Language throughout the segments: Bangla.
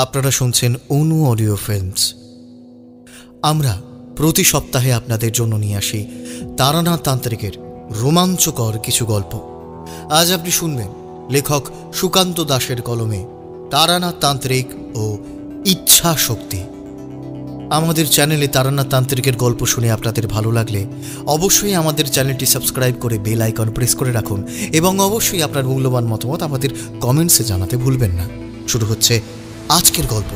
আপনারা শুনছেন অনু অডিও ফিল্মস। আমরা প্রতি সপ্তাহে আপনাদের জন্য নিয়ে আসি তারানাথ তান্ত্রিকের রোমাঞ্চকর কিছু গল্প। আজ আপনি শুনবেন লেখক সুকান্ত দাসের কলমে তারানাথ তান্ত্রিক ও ইচ্ছা শক্তি। আমাদের চ্যানেলে তারানাথ তান্ত্রিকের গল্প শুনে আপনাদের ভালো লাগলে অবশ্যই আমাদের চ্যানেলটি সাবস্ক্রাইব করে বেল আইকন প্রেস করে রাখুন এবং অবশ্যই আপনার মূল্যবান মতামত আমাদের কমেন্টসে জানাতে ভুলবেন না। শুরু হচ্ছে আজকের গল্প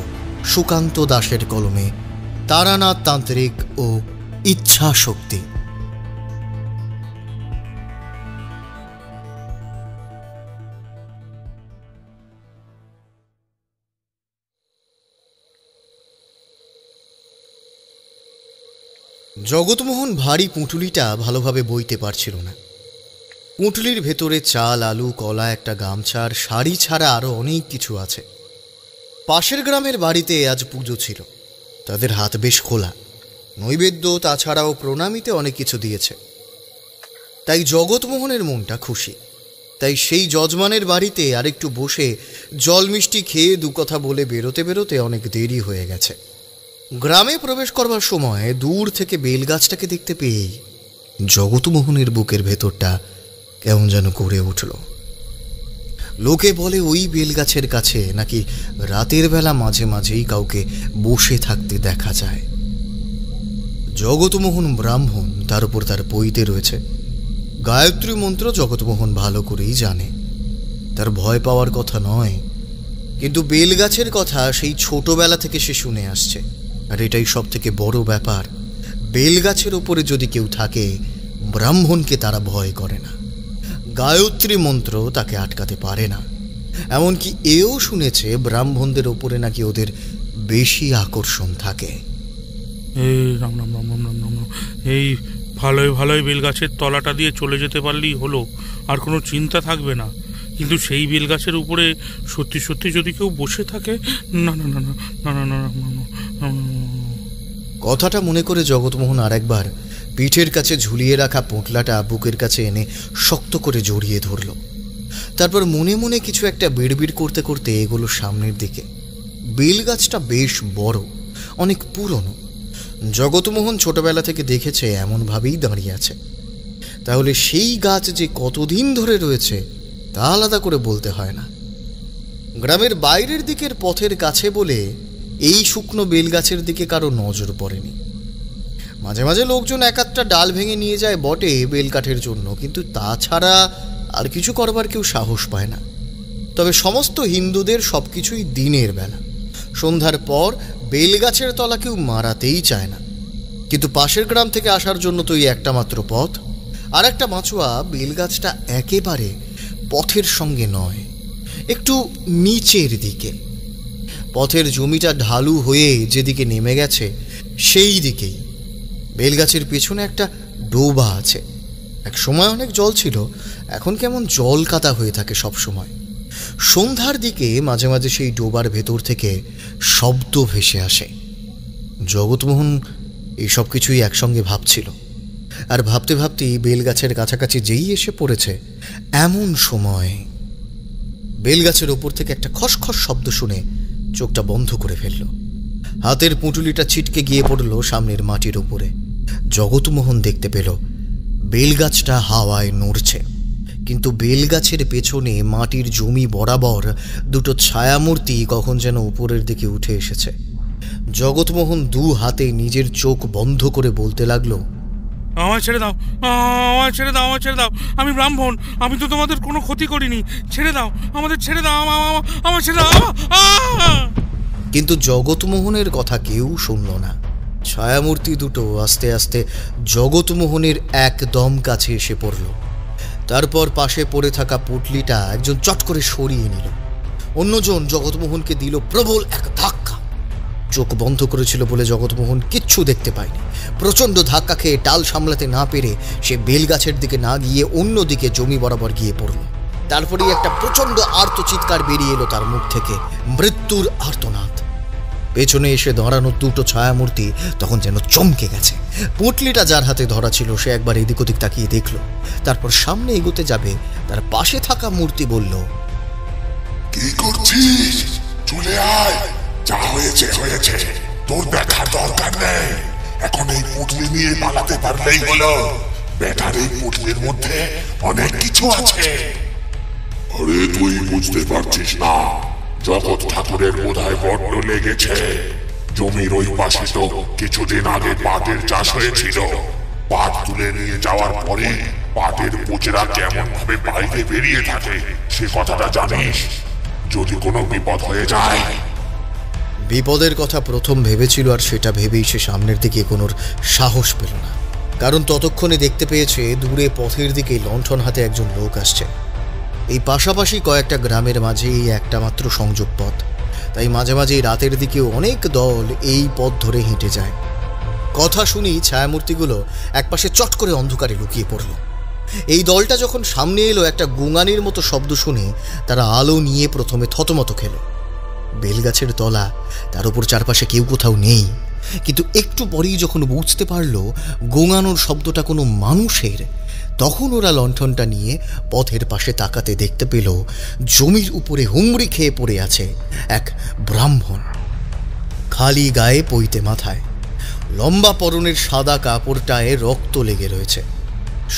সুকান্ত দাসের কলমে তারানাথ তান্ত্রিক ও ইচ্ছা শক্তি। জগৎমোহন ভারী পুঁটুলিটা ভালোভাবে বইতে পারছিল না। পুঁটুলির ভেতরে চাল, আলু, কলা, একটা গামছা আর শাড়ি ছাড়া আরও অনেক কিছু আছে। পাশের গ্রামের বাড়িতে আজ পুজো ছিল। তাদের হাত বেশ খোলা, নৈবেদ্য তাছাড়াও প্রণামীতে অনেক কিছু দিয়েছে। তাই জগৎমোহনের মনটা খুশি। তাই সেই যজমানের বাড়িতে আরেকটু বসে জল মিষ্টি খেয়ে দু কথা বলে বেরোতে বেরোতে অনেক দেরি হয়ে গেছে। গ্রামে প্রবেশ করবার সময় দূর থেকে বেলগাছটাকে দেখতে পেয়েই জগৎমোহনের বুকের ভেতরটা কেমন যেন করে উঠল। লোকে বলে ওই বেলগাছের কাছে নাকি রাতের বেলা মাঝে মাঝেই কাউকে বসে থাকতে দেখা যায়। জগৎমোহন ব্রাহ্মণ, তার উপর তার পৈতে রয়েছে গায়ত্রী মন্ত্র। জগৎমোহন ভালো করেই জানে তার ভয় পাওয়ার কথা নয়, কিন্তু বেলগাছের কথা সেই ছোটবেলা থেকে সে শুনে আসছে। আর এটাই সব থেকে বড় ব্যাপার, বেলগাছের ওপরে যদি কেউ থাকে ব্রাহ্মণকে তারা ভয় করে না, গায়ত্রী মন্ত্র তাকে আটকাতে পারে না। এমনকি এও শুনেছে ব্রাহ্মণদের ওপরে নাকি ওদের বেশি আকর্ষণ থাকে। এই রাম রাম রাম রাম রাম রাম, এই ভালোই ভালোই বেলগাছের তলাটা দিয়ে চলে যেতে পারলেই হলো, আর কোনো চিন্তা থাকবে না। কিন্তু সেই বেলগাছের উপরে সত্যি সত্যি যদি কেউ বসে থাকে, না না না না না না না না। কথাটা মনে করে জগৎমোহন আরেকবার পিঠের কাছে ঝুলিয়ে রাখা পোঁটলাটা বুকের কাছে এনে শক্ত করে জড়িয়ে ধরল। তারপর মনে মনে কিছু একটা বিড়বিড় করতে করতে এগোলো সামনের দিকে। বেলগাছটা বেশ বড়, অনেক পুরনো। জগৎমোহন ছোটবেলা থেকে দেখেছে এমনভাবেই দাঁড়িয়ে আছে। তাহলে সেই গাছ যে কতদিন ধরে রয়েছে তা আলাদা করে বলতে হয় না। গ্রামের বাইরের দিকের পথের কাছে বলে এই শুকনো বেলগাছের দিকে কারো নজর পড়েনি। মাঝে মাঝে লোকজন এক একটা ডাল ভেঙে নিয়ে যায় বটে বেলকাঠের জন্য, কিন্তু তাছাড়া আর কিছু করবার কেউ সাহস পায় না। তবে সমস্ত হিন্দুদের সবকিছুই দিনের বেলা, সন্ধ্যার পর বেলগাছের তলা কেউ মারাতেই চায় না। কিন্তু পাশের গ্রাম থেকে আসার জন্য তো এই একটা মাত্র পথ। আর একটা মাছুয়া বেলগাছটা একেবারে পথের সঙ্গে নয়, একটু নিচের দিকে। পথের জমিটা ঢালু হয়ে যেদিকে নেমে গেছে সেই দিকেই বেলগাছের পেছনে একটা ডোবা আছে। এক সময় অনেক জল ছিল, এখন কেমন জল কাদা হয়ে থাকে সব সময়। সন্ধ্যার দিকে মাঝে মাঝে সেই ডোবার ভেতর থেকে শব্দ ভেসে আসে। জগৎমোহন এই সব কিছুই একসঙ্গে ভাবছিল, আর ভাবতে ভাবতেই বেলগাছের কাছাকাছি যেই এসে পড়েছে এমন সময় বেলগাছের ওপর থেকে একটা খসখস শব্দ শুনে চোখটা বন্ধ করে ফেলল। হাতের পুঁটুলিটা ছিটকে গিয়ে পড়ল সামনের মাটির উপরে। জগৎমোহন দেখতে পেল বেলগাছটা হাওয়ায় নড়ছে, কিন্তু বেলগাছের পেছনে মাটির জমি বরাবর দুটো ছায়ামূর্তি কখন যেন উপরের দিকে উঠে এসেছে। জগৎমোহন দু হাতে নিজের চোখ বন্ধ করে বলতে লাগলো, আমায় ছেড়ে দাও, আমায় ছেড়ে দাও, আমায় ছেড়ে দাও। আমি ব্রাহ্মণ, আমি তো তোমাদের কোনো ক্ষতি করিনি। ছেড়ে দাও, আমাদের ছেড়ে দাও, আমায় ছেড়ে দাও। কিন্তু জগৎমোহনের কথা কেউ শুনল না। ছায়ামূর্তি দুটো আস্তে আস্তে জগৎমোহনের একদম কাছে এসে পড়ল। তারপর পাশে পড়ে থাকা পুটলিটা একজন চট করে সরিয়ে নিল, অন্যজন জগৎমোহনকে দিল প্রবল এক ধাক্কা। চোখ বন্ধ করেছিল বলে জগৎমোহন কিচ্ছু দেখতে পায়নি। প্রচণ্ড ধাক্কা খেয়ে টাল সামলাতে না পেরে সে বেলগাছের দিকে না গিয়ে অন্যদিকে জমি বরাবর গিয়ে পড়ল। তারপরেই একটা প্রচণ্ড আর্তচিৎকার বেরিয়ে এলো তার মুখ থেকে, মৃত্যুর আর্তনাদ। পেছনে এসে দাঁড়ানো দুটো ছায়ামূর্তি তখন যেন চমকে গেছে। পুঁটলিটা যার হাতে ধরা ছিল সে একবার এদিক ওদিক তাকিয়ে দেখল, তারপর সামনে এগোতে যাবে তার পাশে থাকা মূর্তি বলল, কি করছিস? চলে আয়, যা হয়েছে হয়েছে, তোর দেখার দরকার নেই। এখন এই পুটলি নিয়ে পালাতে পারলেই হলো। বেটার এই পুটলির মধ্যে অনেক কিছু আছে। আরে তুই বুঝতে পারছিস না, জগৎ ঠাকুরের বোধহয় বড্ড লেগেছে। জমির ওই পাশে তো কিছুদিন আগে পাটের চাষ হয়েছিল। পাট তুলে নিয়ে যাওয়ার পরে পাটের পোচেরা কেমন ভাবে বাইরে বেরিয়ে থাকে সে কথাটা জানিস? যদি কোনো বিপদ হয়ে যায়। বিপদের কথা প্রথম ভেবেছিল, আর সেটা ভেবেই সে সামনের দিকে এগোনোর সাহস পেল না। কারণ ততক্ষণে দেখতে পেয়েছে দূরে পথের দিকে লণ্ঠন হাতে একজন লোক আসছে। এই পাশাপাশি কয়েকটা গ্রামের মাঝে এই একটা মাত্র সংযোগ পথ, তাই মাঝে মাঝে রাতের দিকেও অনেক দল এই পথ ধরে হেঁটে যায়। কথা শুনি ছায়ামূর্তিগুলো একপাশে চট করে অন্ধকারে লুকিয়ে পড়ল। এই দলটা যখন সামনে এলো, একটা গুঙানির মতো শব্দ শুনে তারা আলো নিয়ে প্রথমে থতমত খেল। বেলগাছের তলা, তার উপর চারপাশে কেউ কোথাও নেই। কিন্তু একটু পরেই যখন বুঝতে পারল গোঙানোর শব্দটা কোনো মানুষের, তখন ওরা লণ্ঠনটা নিয়ে পথের পাশে তাকাতে দেখতে পেল জমির উপরে হুমড়ি খেয়ে পড়ে আছে এক ব্রাহ্মণ। খালি গায়ে পৈতে মাথায়, লম্বা পরনের সাদা কাপড়টায় রক্ত লেগে রয়েছে।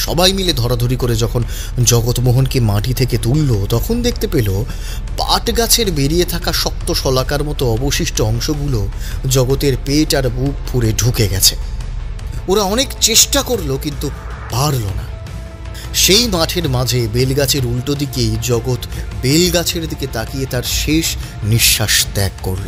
সবাই মিলে ধরাধরি করে যখন জগৎমোহনকে মাটি থেকে তুলল, তখন দেখতে পেল পাট গাছের বেরিয়ে থাকা শক্ত শলাকার মতো অবশিষ্ট অংশগুলো জগতের পেট আর বুক ফুঁড়ে ঢুকে গেছে। ওরা অনেক চেষ্টা করলো, কিন্তু পারল না। সেই মাঠের মাঝে বেলগাছের উল্টো দিকেই জগৎ বেলগাছের দিকে তাকিয়ে তার শেষ নিঃশ্বাস ত্যাগ করল।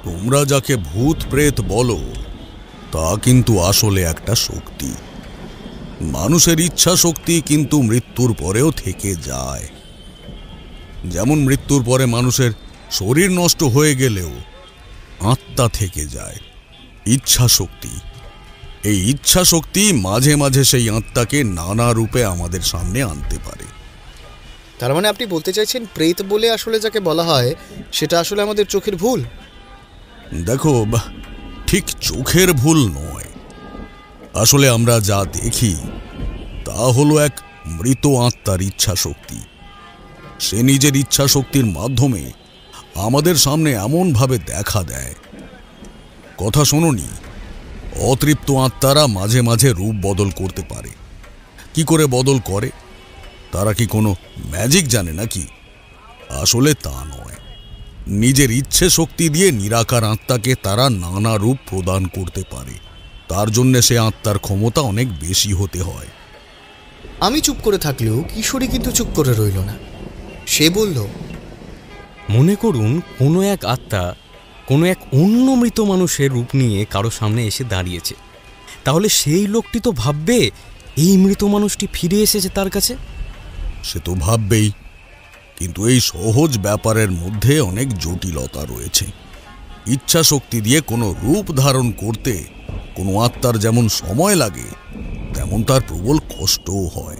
তোমরা যাকে ভূত প্রেত বলো, তা কিন্তু আসলে একটা শক্তি। মানুষের ইচ্ছা শক্তি কিন্তু মৃত্যুর পরেও থেকে যায়। যেমন মৃত্যুর পরে মানুষের শরীর নষ্ট হয়ে গেলেও আত্মা থেকে যায়। ইচ্ছা শক্তি, এই ইচ্ছা শক্তি মাঝে মাঝে সেই আত্মাকে নানা রূপে আমাদের সামনে আনতে পারে। তার মানে আপনি বলতে চাইছেন প্রেত বলে আসলে যাকে বলা হয় সেটা আসলে আমাদের চোখের ভুল? দেখো, ঠিক চোখের ভুল নয়। আসলে আমরা যা দেখি তা হলো এক মৃত আত্মার ইচ্ছা শক্তি। সে নিজের ইচ্ছা শক্তির মাধ্যমে আমাদের সামনে এমনভাবে দেখা দেয়। কথা শোনোনি, অতৃপ্ত আত্মারা মাঝে মাঝে রূপ বদল করতে পারে। কি করে বদল করে? তারা কি কোনো ম্যাজিক জানে নাকি? আসলে তা নয়। নিজের ইচ্ছে শক্তি দিয়ে নিরাকার আত্মাকে তারা নানা রূপ প্রদান করতে পারে। তার জন্য সে আত্মার ক্ষমতা অনেক বেশি হতে হয়। আমি চুপ করে থাকলেও কিশোরী কিন্তু চুপ করে রইল না। সে বলল, মনে করুন কোনো এক আত্মা কোনো এক অন্য মৃত মানুষের রূপ নিয়ে কারো সামনে এসে দাঁড়িয়েছে, তাহলে সেই লোকটি তো ভাববে এই মৃত মানুষটি ফিরে এসেছে তার কাছে। সে তো ভাববেই, কিন্তু এই সহজ ব্যাপারের মধ্যে অনেক জটিলতা রয়েছে। ইচ্ছা শক্তি দিয়ে কোনো রূপ ধারণ করতে কোনো আত্মার যেমন সময় লাগে, তেমন তার প্রবল কষ্টও হয়।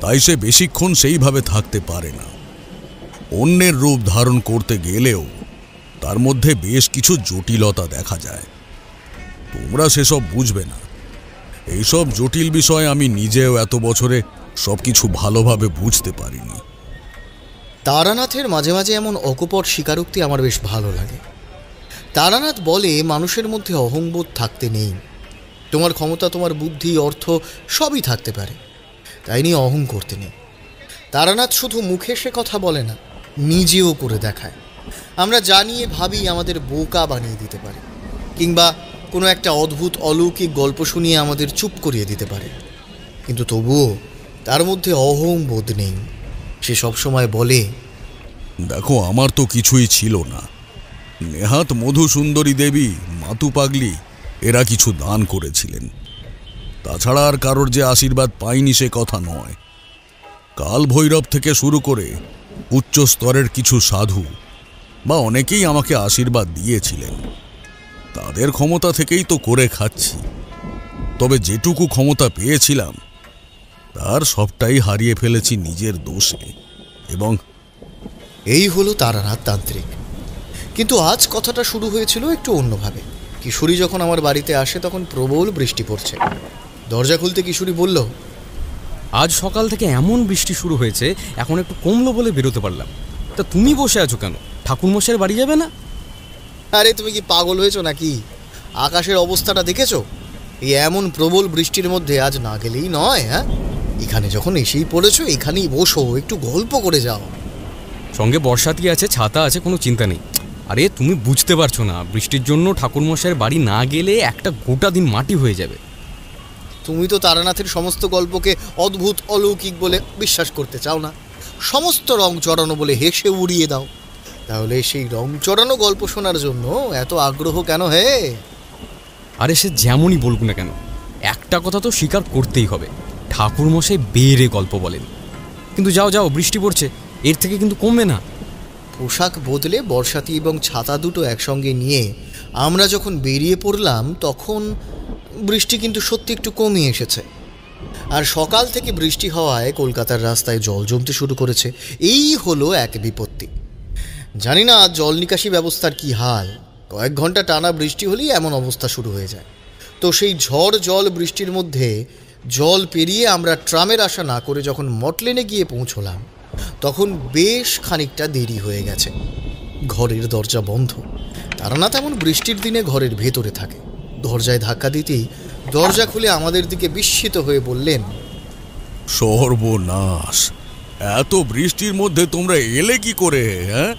তাই সে বেশিক্ষণ সেইভাবে থাকতে পারে না। অন্যের রূপ ধারণ করতে গেলেও তার মধ্যে বেশ কিছু জটিলতা দেখা যায়। তোমরা সেসব বুঝবে না। এইসব জটিল বিষয় আমি নিজেও এত বছরে সবকিছু ভালোভাবে বুঝতে পারিনি। তারানাথের মাঝে মাঝে এমন অকপট স্বীকারোক্তি আমার বেশ ভালো লাগে। তারানাথ বলে মানুষের মধ্যে অহংবোধ থাকতে নেই। তোমার ক্ষমতা, তোমার বুদ্ধি, অর্থ সবই থাকতে পারে, তাই নিয়ে অহং করতে নেই। তারানাথ শুধু মুখে সে কথা বলে না, নিজেও করে দেখায়। আমরা জানিয়ে ভাবি আমাদের বোকা বানিয়ে দিতে পারে, কিংবা কোনো একটা অদ্ভুত অলৌকিক গল্প শুনিয়ে আমাদের চুপ করিয়ে দিতে পারে, কিন্তু তবুও তার মধ্যে অহংবোধ নেই। সে সবসময় বলে, দেখো, আমার তো কিছুই ছিল না। নেহাত মধুসুন্দরী দেবী, মাতু পাগলি এরা কিছু দান করেছিলেন। তাছাড়া আর কারোর যে আশীর্বাদ পাইনি সে কথা নয়। কাল ভৈরব থেকে শুরু করে উচ্চ স্তরের কিছু সাধু বা অনেকেই আমাকে আশীর্বাদ দিয়েছিলেন। তাদের ক্ষমতা থেকেই তো করে খাচ্ছি। তবে যেটুকু ক্ষমতা পেয়েছিলাম তার সবটাই হারিয়ে ফেলেছি নিজের দোষে। এবং এই হলো তারানাথ তান্ত্রিক। কিন্তু আজ কথাটা শুরু হয়েছিল একটু অন্যভাবে। কিশোরী যখন আমার বাড়িতে আসে তখন প্রবল বৃষ্টি পড়ছে। দরজা খুলতে কিশোরী বলল, আজ সকাল থেকে এমন বৃষ্টি শুরু হয়েছে, এখন একটু কমলো বলে বেরোতে পারলাম। তা তুমি বসে আছো কেন? ঠাকুরমশাইয়ের বাড়ি যাবে না? আরে তুমি কি পাগল হয়েছো নাকি? আকাশের অবস্থাটা দেখেছো? এই এমন প্রবল বৃষ্টির মধ্যে আজ না গেলেই নয়। হ্যাঁ, এখানে যখন এসেই পড়েছো, এখানেই বসো, একটু গল্প করে যাও। সঙ্গে বর্ষাতি আছে, ছাতা আছে, কোনো চিন্তা নেই। আরে তুমি বুঝতে পারছো না, বৃষ্টির জন্য ঠাকুরমশাইয়ের বাড়ি না গেলে একটা গোটা দিন মাটি হয়ে যাবে। তুমি তো তারানাথের সমস্ত গল্পকে অদ্ভুত অলৌকিক বলে বিশ্বাস করতে চাও না, সমস্ত রং চড়ানো বলে হেসে উড়িয়ে দাও। তাহলে সেই রং চড়ানো গল্প শোনার জন্য এত আগ্রহ কেন? হে, আরে সে যেমনই বলুক না কেন, একটা কথা তো স্বীকার করতেই হবে, ঠাকুরমশাই বেড়ে গল্প বলেন। কিন্তু যাও যাও, বৃষ্টি পড়ছে, এর থেকে কিন্তু কমবে না। পোশাক বদলে বর্ষাতি এবং ছাতা দুটো একসঙ্গে নিয়ে আমরা যখন বেরিয়ে পড়লাম, তখন বৃষ্টি কিন্তু সত্যি একটু কমে এসেছে। আর সকাল থেকে বৃষ্টি হওয়ায় কলকাতার রাস্তায় জল জমতে শুরু করেছে। এই হলো এক বিপত্তি। জানি না জল নিকাশি ব্যবস্থার কি হাল। কয়েক ঘন্টা টানা বৃষ্টি হলেই এমন অবস্থা শুরু হয়ে যায়। তো সেই ঝড় জল বৃষ্টির মধ্যে জল পেরিয়ে আমরা ট্রামের আশা না করে যখন মটলেনে গিয়ে পৌঁছলাম, তখন বেশ খানিকটা দেরি হয়ে গেছে। ঘরের দরজা বন্ধ। তারানাথ এমন বৃষ্টির দিনে ঘরের ভেতরে থাকে। দরজায় ধাক্কা দিতেই দরজা খুলে আমাদের দিকে বিস্মিত হয়ে বললেন, সর্বনাশ, এত বৃষ্টির মধ্যে তোমরা এলে কি করে? হ্যাঁ,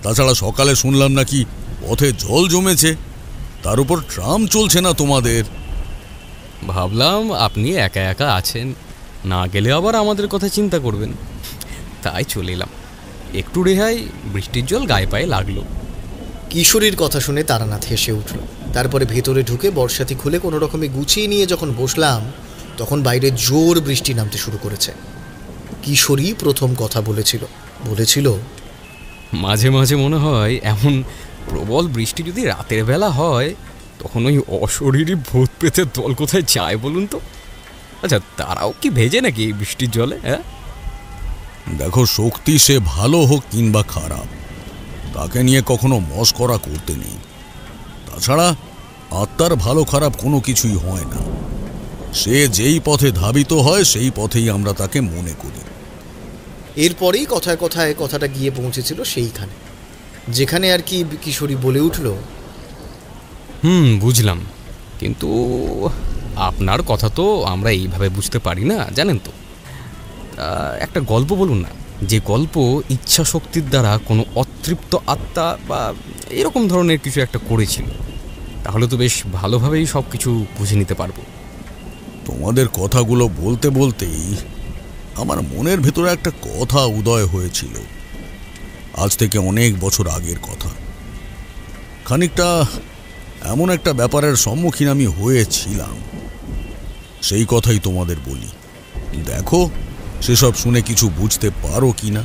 তাছাড়া সকালে শুনলাম নাকি পথে জল জমেছে, তার উপর ট্রাম চলছে না তোমাদের। ভাবলাম আপনি একা একা আছেন, না গেলে আবার আমাদের কথা চিন্তা করবেন, তাই চলে এলাম। একটু রেহাই, বৃষ্টির জল গায়ে পায়ে লাগলো। কিশোরীর কথা শুনে তারানাথ হেসে উঠল। তারপরে ভেতরে ঢুকে বর্ষাতি খুলে কোনো রকমে গুছিয়ে নিয়ে যখন বসলাম, তখন বাইরে জোর বৃষ্টি নামতে শুরু করেছে। কিশোরী প্রথম কথা বলেছিল, মাঝে মাঝে মনে হয় এমন প্রবল বৃষ্টি যদি রাতের বেলা হয়, তখন ওই অশরীরী ভূত প্রেতের দল কোথায় যায় বলুন তো? আচ্ছা, তারাও কি ভেজে নাকি এই বৃষ্টির জলে? হ্যাঁ, দেখো, শক্তি সে ভালো হোক কিংবা খারাপ, তাকে নিয়ে কখনো মস্করা করতে নেই। তাছাড়া আত্মার ভালো খারাপ কোনো কিছুই হয় না। সে যেই পথে ধাবিত হয় সেই পথেই আমরা তাকে মনে করি। এরপরেই কথায় কথায় কথাটা গিয়ে পৌঁছেছিল সেইখানে, যেখানে আর কি কিশোরী বলে উঠল, বুঝলাম, কিন্তু আপনার কথা তো আমরা এইভাবে বুঝতে পারি না, জানেন তো। একটা গল্প বলুন না, যে গল্প ইচ্ছা শক্তির দ্বারা কোনো অতৃপ্ত আত্মা বা এরকম ধরনের কিছু একটা করেছিল, তাহলে তো বেশ ভালোভাবেই সব কিছু বুঝে নিতে পারবো। তোমাদের কথাগুলো বলতে বলতেই আমার মনের ভেতরে একটা কথা উদয় হয়েছিল। আজ থেকে অনেক বছর আগের কথা। খানিকটা এমন একটা ব্যাপারের সম্মুখীন আমি হয়েছিলাম, সেই কথাই তোমাদের বলি। দেখো সেসব শুনে কিছু বুঝতে পারো কি না।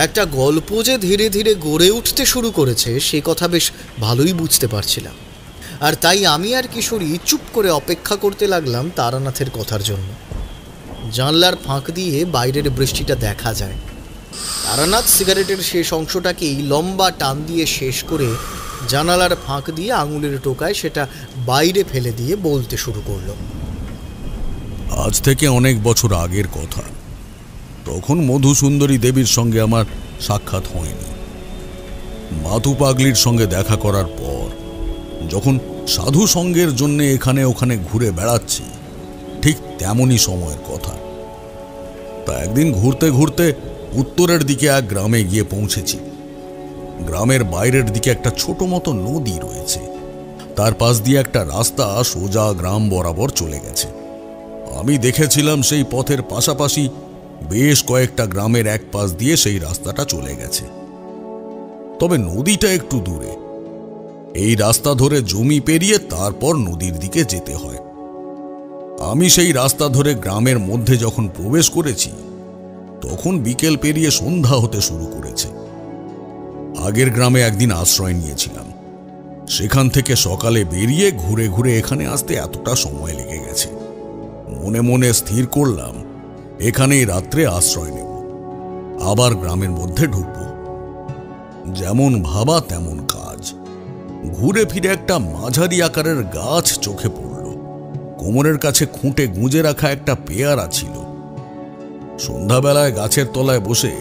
একটা গল্প যে ধীরে ধীরে গড়ে উঠতে শুরু করেছে সে কথা বেশ ভালোই বুঝতে পারছিলাম। আর তাই আমি আর কিশোরী চুপ করে অপেক্ষা করতে লাগলাম তারানাথের কথার জন্য। জানলার ফাঁক দিয়ে বাইরের বৃষ্টিটা দেখা যায়। তারানাথ সিগারেটের শেষ অংশটাকেই লম্বা টান দিয়ে শেষ করে জানালার ফাঁক দিয়ে আঙুলের টোকায় সেটা বাইরে ফেলে দিয়ে বলতে শুরু করল, আজ থেকে অনেক বছর আগের কথা। তখন মধুসুন্দরী দেবীর সঙ্গে আমার সাক্ষাৎ হয়নি। মাতু পাগলির সঙ্গে দেখা করার পর যখন সাধু সঙ্গের জন্য এখানে ওখানে ঘুরে বেড়াচ্ছি, ঠিক তেমনই সময়ের কথা। তা একদিন ঘুরতে ঘুরতে উত্তরের দিকে এক গ্রামে গিয়ে পৌঁছেছি। গ্রামের বাইরের দিকে একটা ছোট মতো নদী রয়েছে, তার পাশ দিয়ে একটা রাস্তা সোজা গ্রাম বরাবর চলে গেছে। আমি দেখেছিলাম সেই পথের পাশাপাশি বেশ কয়েকটা গ্রামের এক পাশ দিয়ে সেই রাস্তাটা চলে গেছে, তবে নদীটা একটু দূরে। এই রাস্তা ধরে জমি পেরিয়ে তারপর নদীর দিকে যেতে হয়। আমি সেই রাস্তা ধরে গ্রামের মধ্যে যখন প্রবেশ করেছি, তখন বিকেল পেরিয়ে সন্ধ্যা হতে শুরু করেছে। আগের গ্রামে একদিন আশ্রয় নিয়েছিলাম, সেখান থেকে সকালে বেরিয়ে ঘুরে ঘুরে এখানে আসতে এতটা সময় লেগে গেছে। মনে মনে স্থির করলাম এখানেই রাত্রে আশ্রয় নেব, আবার গ্রামের মধ্যে ঢুকব। যেমন ভাবা তেমন কাজ। ঘুরে ফিরে একটা মাঝারি আকারের গাছ চোখে পড়ল। কোমরের কাছে খুঁটে গুঁজে রাখা একটা পেয়ারা ছিল। সন্ধ্যাবেলায় গাছের তলায় বসে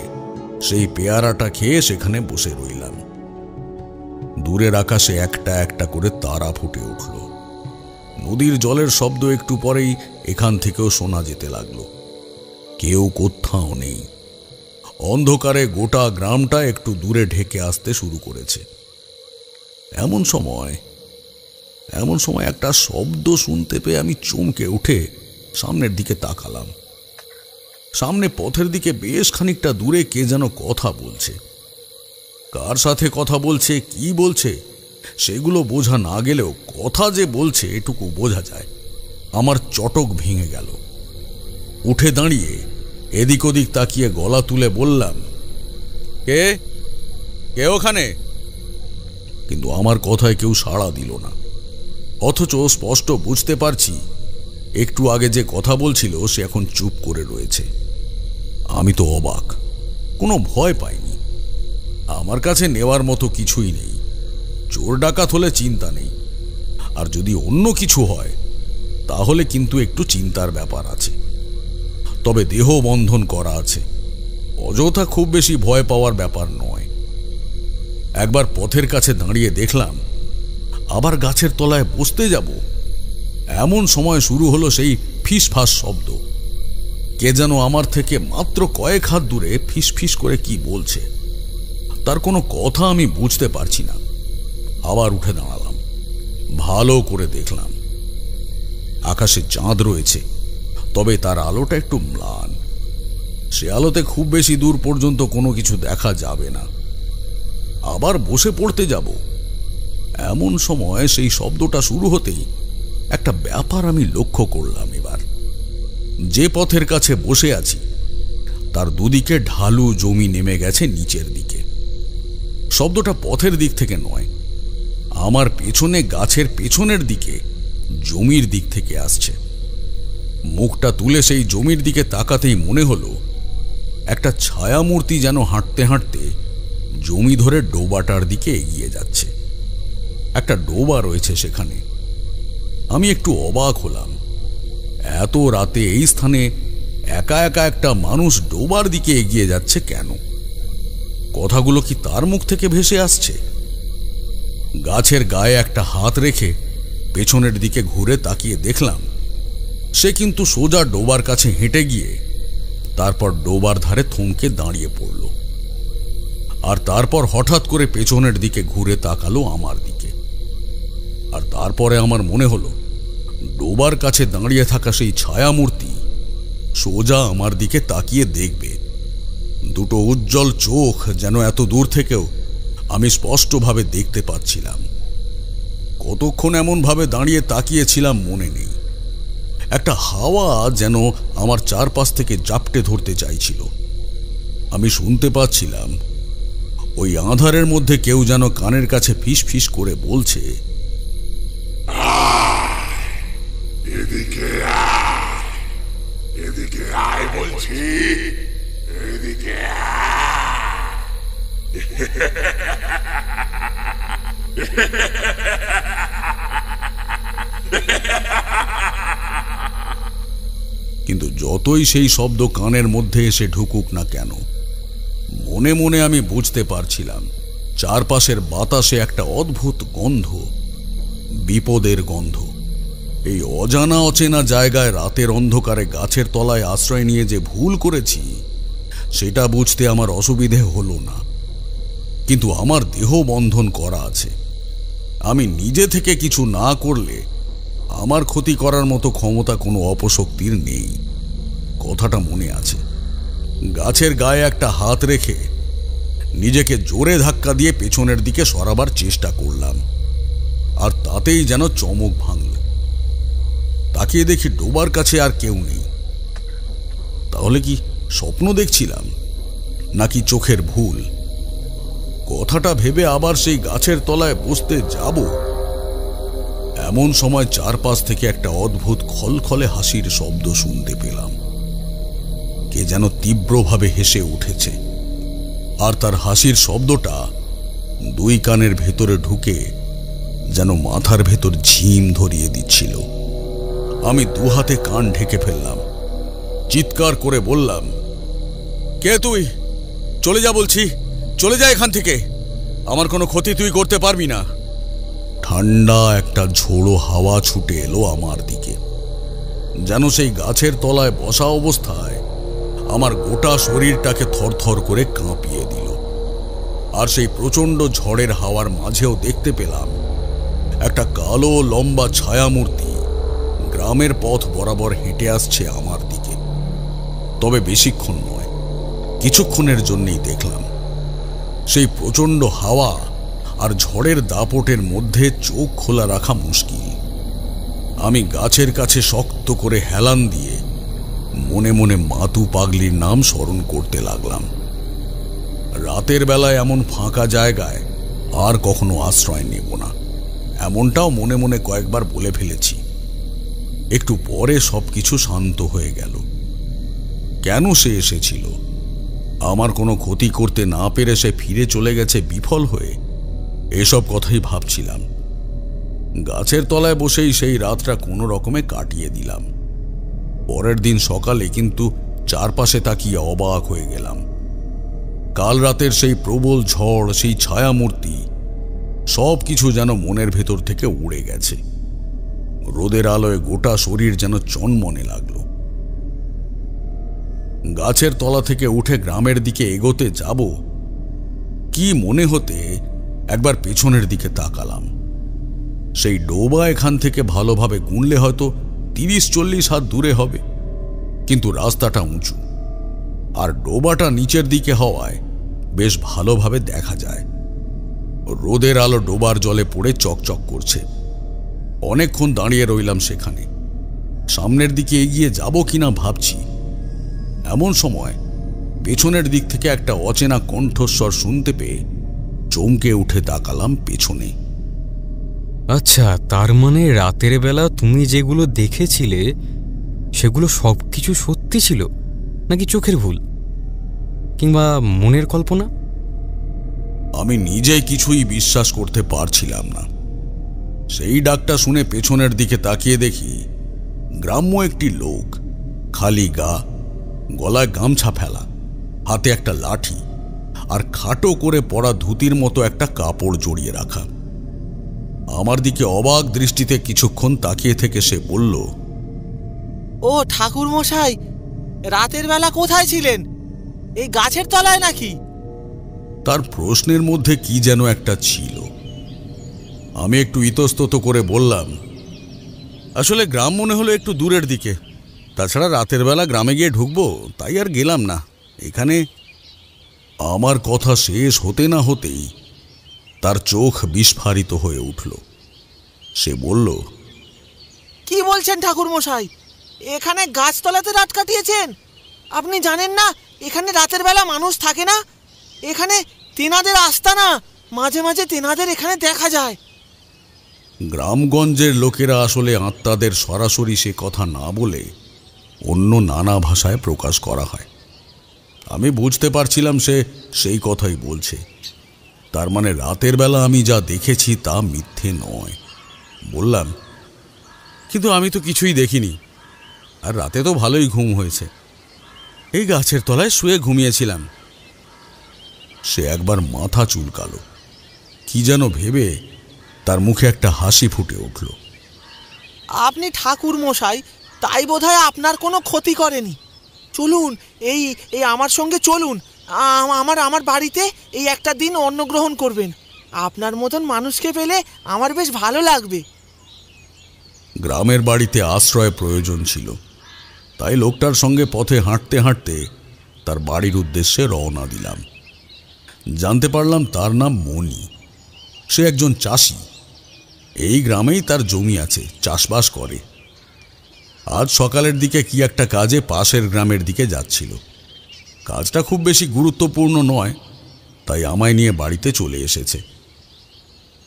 সেই পেয়ারাটা খেয়ে সেখানে বসে রইলাম। দূরের আকাশে একটা একটা করে তারা ফুটে উঠল। নদীর জলের শব্দ একটু পরেই এখান থেকেও শোনা যেতে লাগলো। কেউ কোথাও নেই। অন্ধকারে গোটা গ্রামটা একটু দূরে ঢেকে আসতে শুরু করেছে। এমন সময় একটা শব্দ শুনতে পেয়ে আমি চমকে উঠে সামনের দিকে তাকালাম। সামনে পথের দিকে বেশ খানিকটা দূরে কে যেন কথা বলছে। কার সাথে কথা বলছে, কি বলছে, সেগুলো বোঝা না গেলেও কথা যে বলছে এটুকু বোঝা যায়। আমার চটক ভেঙে গেল। উঠে দাঁড়িয়ে এদিক ওদিক তাকিয়ে গলা তুলে বললাম, কে কে ওখানে? কিন্তু আমার কথায় কেউ সাড়া দিল না। অথচ স্পষ্ট বুঝতে পারছি একটু আগে যে কথা বলছিল সে এখন চুপ করে রয়েছে। আমি তো অবাক, কোনো ভয় পাইনি। আমার কাছে নেওয়ার মতো কিছুই নেই। চোর ডাকাত হলে চিন্তা নেই, আর যদি অন্য কিছু হয় তাহলে কিন্তু একটু চিন্তার ব্যাপার আছে। তবে দেহ বন্ধন করা আছে, অযথা খুব বেশি ভয় পাওয়ার ব্যাপার নয়। একবার পথের কাছে দাঁড়িয়ে দেখলাম, আবার গাছের তলায় বসতে যাব এমন সময় শুরু হলো সেই ফিসফাস শব্দ। কে যেন আমার থেকে মাত্র কয়েক হাত দূরে ফিস ফিস করে কি বলছে। তার কোনো কথা আমি বুঝতে পারছি না। আবার উঠে দাঁড়ালাম, ভালো করে দেখলাম। আকাশে চাঁদ রয়েছে, তবে তার আলোটা একটু ম্লান। সে আলোতে খুব বেশি দূর পর্যন্ত কোনো কিছু দেখা যাবে না। আবার বসে পড়তে যাব এমন সময় সেই শব্দটা শুরু হতেই একটা ব্যাপার আমি লক্ষ্য করলাম। এবার যে পথের কাছে বসে আছি তার দুদিকে ঢালু জমি নেমে গেছে নিচের দিকে। শব্দটা পথের দিক থেকে নয়, আমার পেছনে গাছের পেছনের দিকে জমির দিক থেকে আসছে। মুখটা তুলে সেই জমির দিকে তাকাতেই মনে হলো একটা ছায়ামূর্তি যেন হাঁটতে হাঁটতে জমি ধরে ডোবাটার দিকে এগিয়ে যাচ্ছে। একটা ডোবা রয়েছে সেখানে। আমি একটু অবাক হলাম, এত রাতে এই স্থানে একা একা একটা মানুষ ডোবার দিকে এগিয়ে যাচ্ছে কেন? কথাগুলো কি তার মুখ থেকে ভেসে আসছে? গাছের গায়ে একটা হাত রেখে পেছনের দিকে ঘুরে তাকিয়ে দেখলাম সে কিন্তু সোজা ডোবার কাছে হেঁটে গিয়ে তারপর ডোবার ধারে থমকে দাঁড়িয়ে পড়ল। আর তারপর হঠাৎ করে পেছনের দিকে ঘুরে তাকালো আমার দিকে। আর তারপরে আমার মনে হলো ডোবার কাছে দাঁড়িয়ে থাকা সেই ছায়ামূর্তি সোজা আমার দিকে তাকিয়ে দেখবে। দুটো উজ্জ্বল চোখ যেন এত দূর থেকেও আমি স্পষ্টভাবে দেখতে পাচ্ছিলাম। কতক্ষণ এমনভাবে দাঁড়িয়ে তাকিয়েছিলাম মনে নেই। একটা হাওয়া যেন আমার চারপাশ থেকে জাপটে ধরতে চাইছিল। আমি শুনতে পাচ্ছিলাম ওই আঁধারের মধ্যে কেউ যেন কানের কাছে ফিস ফিস করে বলছে, এদিকে আয়, এদিকে আয় বলছি, এদিকে কিন্তু যতই সেই শব্দ কানের মধ্যে এসে ঢুকুক না কেন, মনে মনে আমি বুঝতে পারছিলাম চারপাশের বাতাসে একটা অদ্ভুত গন্ধ, বিপদের গন্ধ। এই অজানা অচেনা জায়গায় রাতের অন্ধকারে গাছের তলায় আশ্রয় নিয়ে যে ভুল করেছি সেটা বুঝতে আমার অসুবিধে হলো না। কিন্তু আমার দেহ বন্ধন করা আছে। আমি নিজে থেকে কিছু না করলে আমার ক্ষতি করার মতো ক্ষমতা কোনো অপশক্তির নেই। কথাটা মনে আছে। গাছের গায়ে একটা হাত রেখে নিজেকে জোরে ধাক্কা দিয়ে পেছনের দিকে সরাবার চেষ্টা করলাম, আর তাতেই যেন চমক ভাঙল। তাকিয়ে দেখি ডোবার কাছে আর কেউ নেই। তাহলে কি স্বপ্ন দেখছিলাম নাকি চোখের ভুল? কথাটা ভেবে আবার সেই গাছের তলায় বসতে যাব এমন সময় চারপাশ থেকে একটা অদ্ভুত খলখলে হাসির শব্দ শুনতে পেলাম। কে যেন তীব্রভাবে হেসে উঠেছে, আর তার হাসির শব্দটা দুই কানের ভেতরে ঢুকে যেন মাথার ভেতর ঝিম ধরিয়ে দিচ্ছিল। আমি দুহাতে কান ঢেকে ফেললাম, চিৎকার করে বললাম, কে তুই? চলে যা বলছি, চলে যা এখান থেকে, আমার কোনো ক্ষতি তুই করতে পারবি না। ঠান্ডা একটা ঝোড়ো হাওয়া ছুটে এলো আমার দিকে, যেন সেই গাছের তলায় বসা অবস্থায় আমার গোটা শরীরটাকে থরথর করে কাঁপিয়ে দিল। আর সেই প্রচণ্ড ঝড়ের হাওয়ার মাঝেও দেখতে পেলাম একটা কালো লম্বা ছায়ামূর্তি গ্রামের পথ বরাবর হেঁটে আসছে আমার দিকে। তবে বেশিক্ষণ নয়, কিছুক্ষণের জন্যই দেখলাম সেই প্রচণ্ড হাওয়া আর ঝড়ের দাপটের মধ্যে চোখ খোলা রাখা মুশকিল। আমি গাছের কাছে শক্ত করে হেলান দিয়ে মনে মনে মাতু পাগলির নাম স্মরণ করতে লাগলাম। রাতের বেলায় এমন ফাঁকা জায়গায় আর কখনো আশ্রয় নেব না, এমনটাও মনে মনে কয়েকবার বলে ফেলেছি। একটু পরে সবকিছু শান্ত হয়ে গেল। কেন সে এসেছিল? আমার কোনো ক্ষতি করতে না পেরে সে ফিরে চলে গেছে বিফল হয়ে, এসব কথাই ভাবছিলাম। গাছের তলায় বসেই সেই রাতটা কোনো রকমে কাটিয়ে দিলাম। পরের দিন সকালে কিন্তু চারপাশে তাকিয়ে অবাক হয়ে গেলাম। কাল রাতের সেই প্রবল ঝড়, সেই ছায়ামূর্তি, সব কিছু যেন মনের ভেতর থেকে উড়ে গেছে। রোদের আলোয় গোটা শরীর যেন চনমনে লাগলো। গাছের তলা থেকে উঠে গ্রামের দিকে এগোতে যাব কি মনে হতে একবার পেছনের দিকে তাকালাম। সেই ডোবা এখান থেকে ভালোভাবে গুনলে হয়তো 30-40 হাত দূরে হবে, কিন্তু রাস্তাটা উঁচু আর ডোবাটা নিচের দিকে হওয়ায় বেশ ভালোভাবে দেখা যায়। রোদের আলো ডোবার জলে পড়ে চকচক করছে। অনেকক্ষণ দাঁড়িয়ে রইলাম সেখানে, সামনের দিকে এগিয়ে যাব কিনা ভাবছি। এমন সময় পেছনের দিক থেকে একটা অচেনা কণ্ঠস্বর শুনতে পেয়ে চমকে উঠে তাকালাম পেছনে। আচ্ছা, তার মানে রাতের বেলা তুমি যেগুলো দেখেছিলে সেগুলো সব কিছু সত্যি ছিল, নাকি চোখের ভুল কিংবা মনের কল্পনা? আমি নিজে কিছুই বিশ্বাস করতে পারছিলাম না। সেই ডাকটা শুনে পেছনের দিকে তাকিয়ে দেখি গ্রাম্য একটি লোক, খালি গা, গলায় গামছা ফেলা, হাতে একটা লাঠি আর খাটো করে পরা ধুতির মতো একটা কাপড় জড়িয়ে রাখা। আমার দিকে অবাক দৃষ্টিতে কিছুক্ষণ তাকিয়ে থেকে সে বলল, ও ঠাকুর মশাই, রাতের বেলা কোথায় ছিলেন? এই গাছের তলায় নাকি? তার প্রশ্নের মধ্যে কি যেন একটা ছিল। আমি একটু ইতস্তত করে বললাম, আসলে গ্রাম মনে হলো একটু দূরের দিকে, তাছাড়া রাতের বেলা গ্রামে গিয়ে ঢুকবো তাই আর গেলাম না এখানে। আমার কথা শেষ হতে না হতেই তার চোখ বিস্ফারিত হয়ে উঠল। সে বলল, কি বলছেন ঠাকুর মশাই? এখানে গাছতলাতে রাত কাটিয়েছেন? আপনি জানেন না এখানে রাতের বেলা মানুষ থাকে না? এখানে তেনাদের আস্তানা, মাঝে মাঝে তেনাদের এখানে দেখা যায়। গ্রামগঞ্জের লোকেরা আসলে আত্মাদের সরাসরি সে কথা না বলে অন্য নানা ভাষায় প্রকাশ করা হয়। আমি বুঝতে পারছিলাম সে সেই কথাই বলছে। তার মানে রাতের বেলা আমি যা দেখেছি তা মিথ্যে নয়। বললাম, কিন্তু আমি তো কিছুই দেখিনি, আর রাতে তো ভালোই ঘুম হয়েছে, এই গাছের তলায় শুয়ে ঘুমিয়েছিলাম। সে একবার মাথা চুলকালো, কি যেন ভেবে তার মুখে একটা হাসি ফুটে উঠল। আপনি ঠাকুর মশাই, তাই বোধহয় আপনার কোনো ক্ষতি করেনি। চলুন, এই আমার সঙ্গে চলুন, আমার বাড়িতে এই একটা দিন অন্নগ্রহণ করবেন। আপনার মতন মানুষকে পেলে আমার বেশ ভালো লাগবে। গ্রামের বাড়িতে আশ্রয় প্রয়োজন ছিল, তাই লোকটার সঙ্গে পথে হাঁটতে হাঁটতে তার বাড়ির উদ্দেশ্যে রওনা দিলাম। জানতে পারলাম তার নাম মণি। সে একজন চাষি। এই গ্রামেই তার জমি আছে, চাষবাস করে। আজ সকালের দিকে কি একটা কাজে পাশের গ্রামের দিকে যাচ্ছিল। কাজটা খুব বেশি গুরুত্বপূর্ণ নয়, তাই আমায় নিয়ে বাড়িতে চলে এসেছে।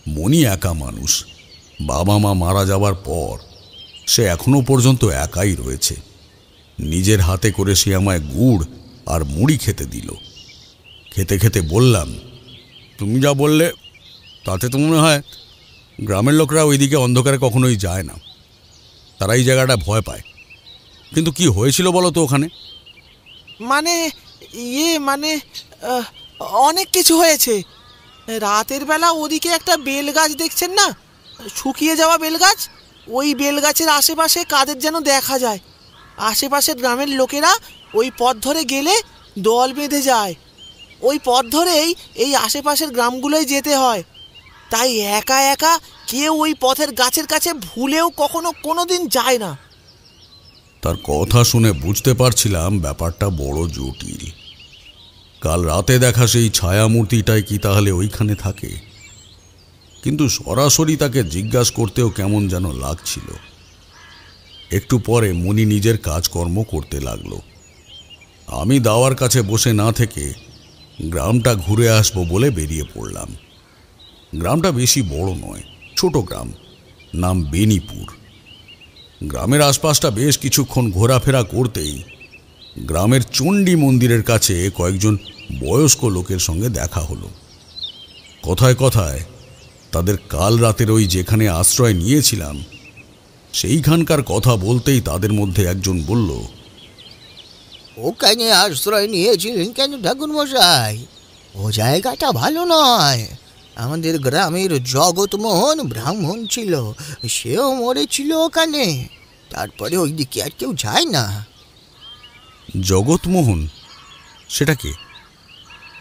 মণি একা মানুষ। বাবা মা মারা যাওয়ার পর সে এখনো পর্যন্ত একাই রয়েছে। নিজের হাতে করে সে আমায় গুড় আর মুড়ি খেতে দিল। খেতে খেতে বললাম, তুমি যা বললে তাতে তো মনে হয় গ্রামের লোকরা ওইদিকে অন্ধকারে কখনোই যায় না। তারা এই জায়গাটা ভয় পায়। কিন্তু কি হয়েছিল বলো তো ওখানে? মানে মানে অনেক কিছু হয়েছে। রাতের বেলা ওদিকে একটা বেল গাছ দেখছেন না, শুকিয়ে যাওয়া বেল গাছ, ওই বেল গাছের আশেপাশে কাদের যেন দেখা যায়। আশেপাশের গ্রামের লোকেরা ওই পথ ধরে গেলে দল বেঁধে যায়। ওই পথ ধরেই এই আশেপাশের গ্রামগুলোয় যেতে হয়। তাই একা একা কেউ ওই পথের গাছের কাছে ভুলেও কখনো কোনোদিন যায় না। তার কথা শুনে বুঝতে পারছিলাম ব্যাপারটা বড় জটিল। কাল রাতে দেখা সেই ছায়ামূর্তিটাই কি তাহলে ওইখানে থাকে? কিন্তু সরাসরি তাকে জিজ্ঞাসা করতেও কেমন যেন লাগছিল। একটু পরে মণি নিজের কাজকর্ম করতে লাগলো। আমি দাওয়ার কাছে বসে না থেকে গ্রামটা ঘুরে আসবো বলে বেরিয়ে পড়লাম। গ্রামটা বেশি বড় নয়, ছোট গ্রাম, নাম বেনিপুর। গ্রামের আশপাশটা বেশ কিছুক্ষণ ঘোরাফেরা করতেই গ্রামের চণ্ডী মন্দিরের কাছে কয়েকজন বয়স্ক লোকের সঙ্গে দেখা হলো। কথায় কথায় তাদের কাল রাতের ওই যেখানে আশ্রয় নিয়েছিলাম সেইখানকার কথা বলতেই তাদের মধ্যে একজন বলল, ওখানে আশ্রয় নিয়েছিলেন কেন ঠাকুর মশাই? ও জায়গাটা ভালো নয়। আমাদের গ্রামের জগৎমোহন ব্রাহ্মণ ছিল, সেও মরেছিল ওখানে। তারপরে ওই দিকে আর কেউ যায় না। জগৎমোহন? সেটা কে?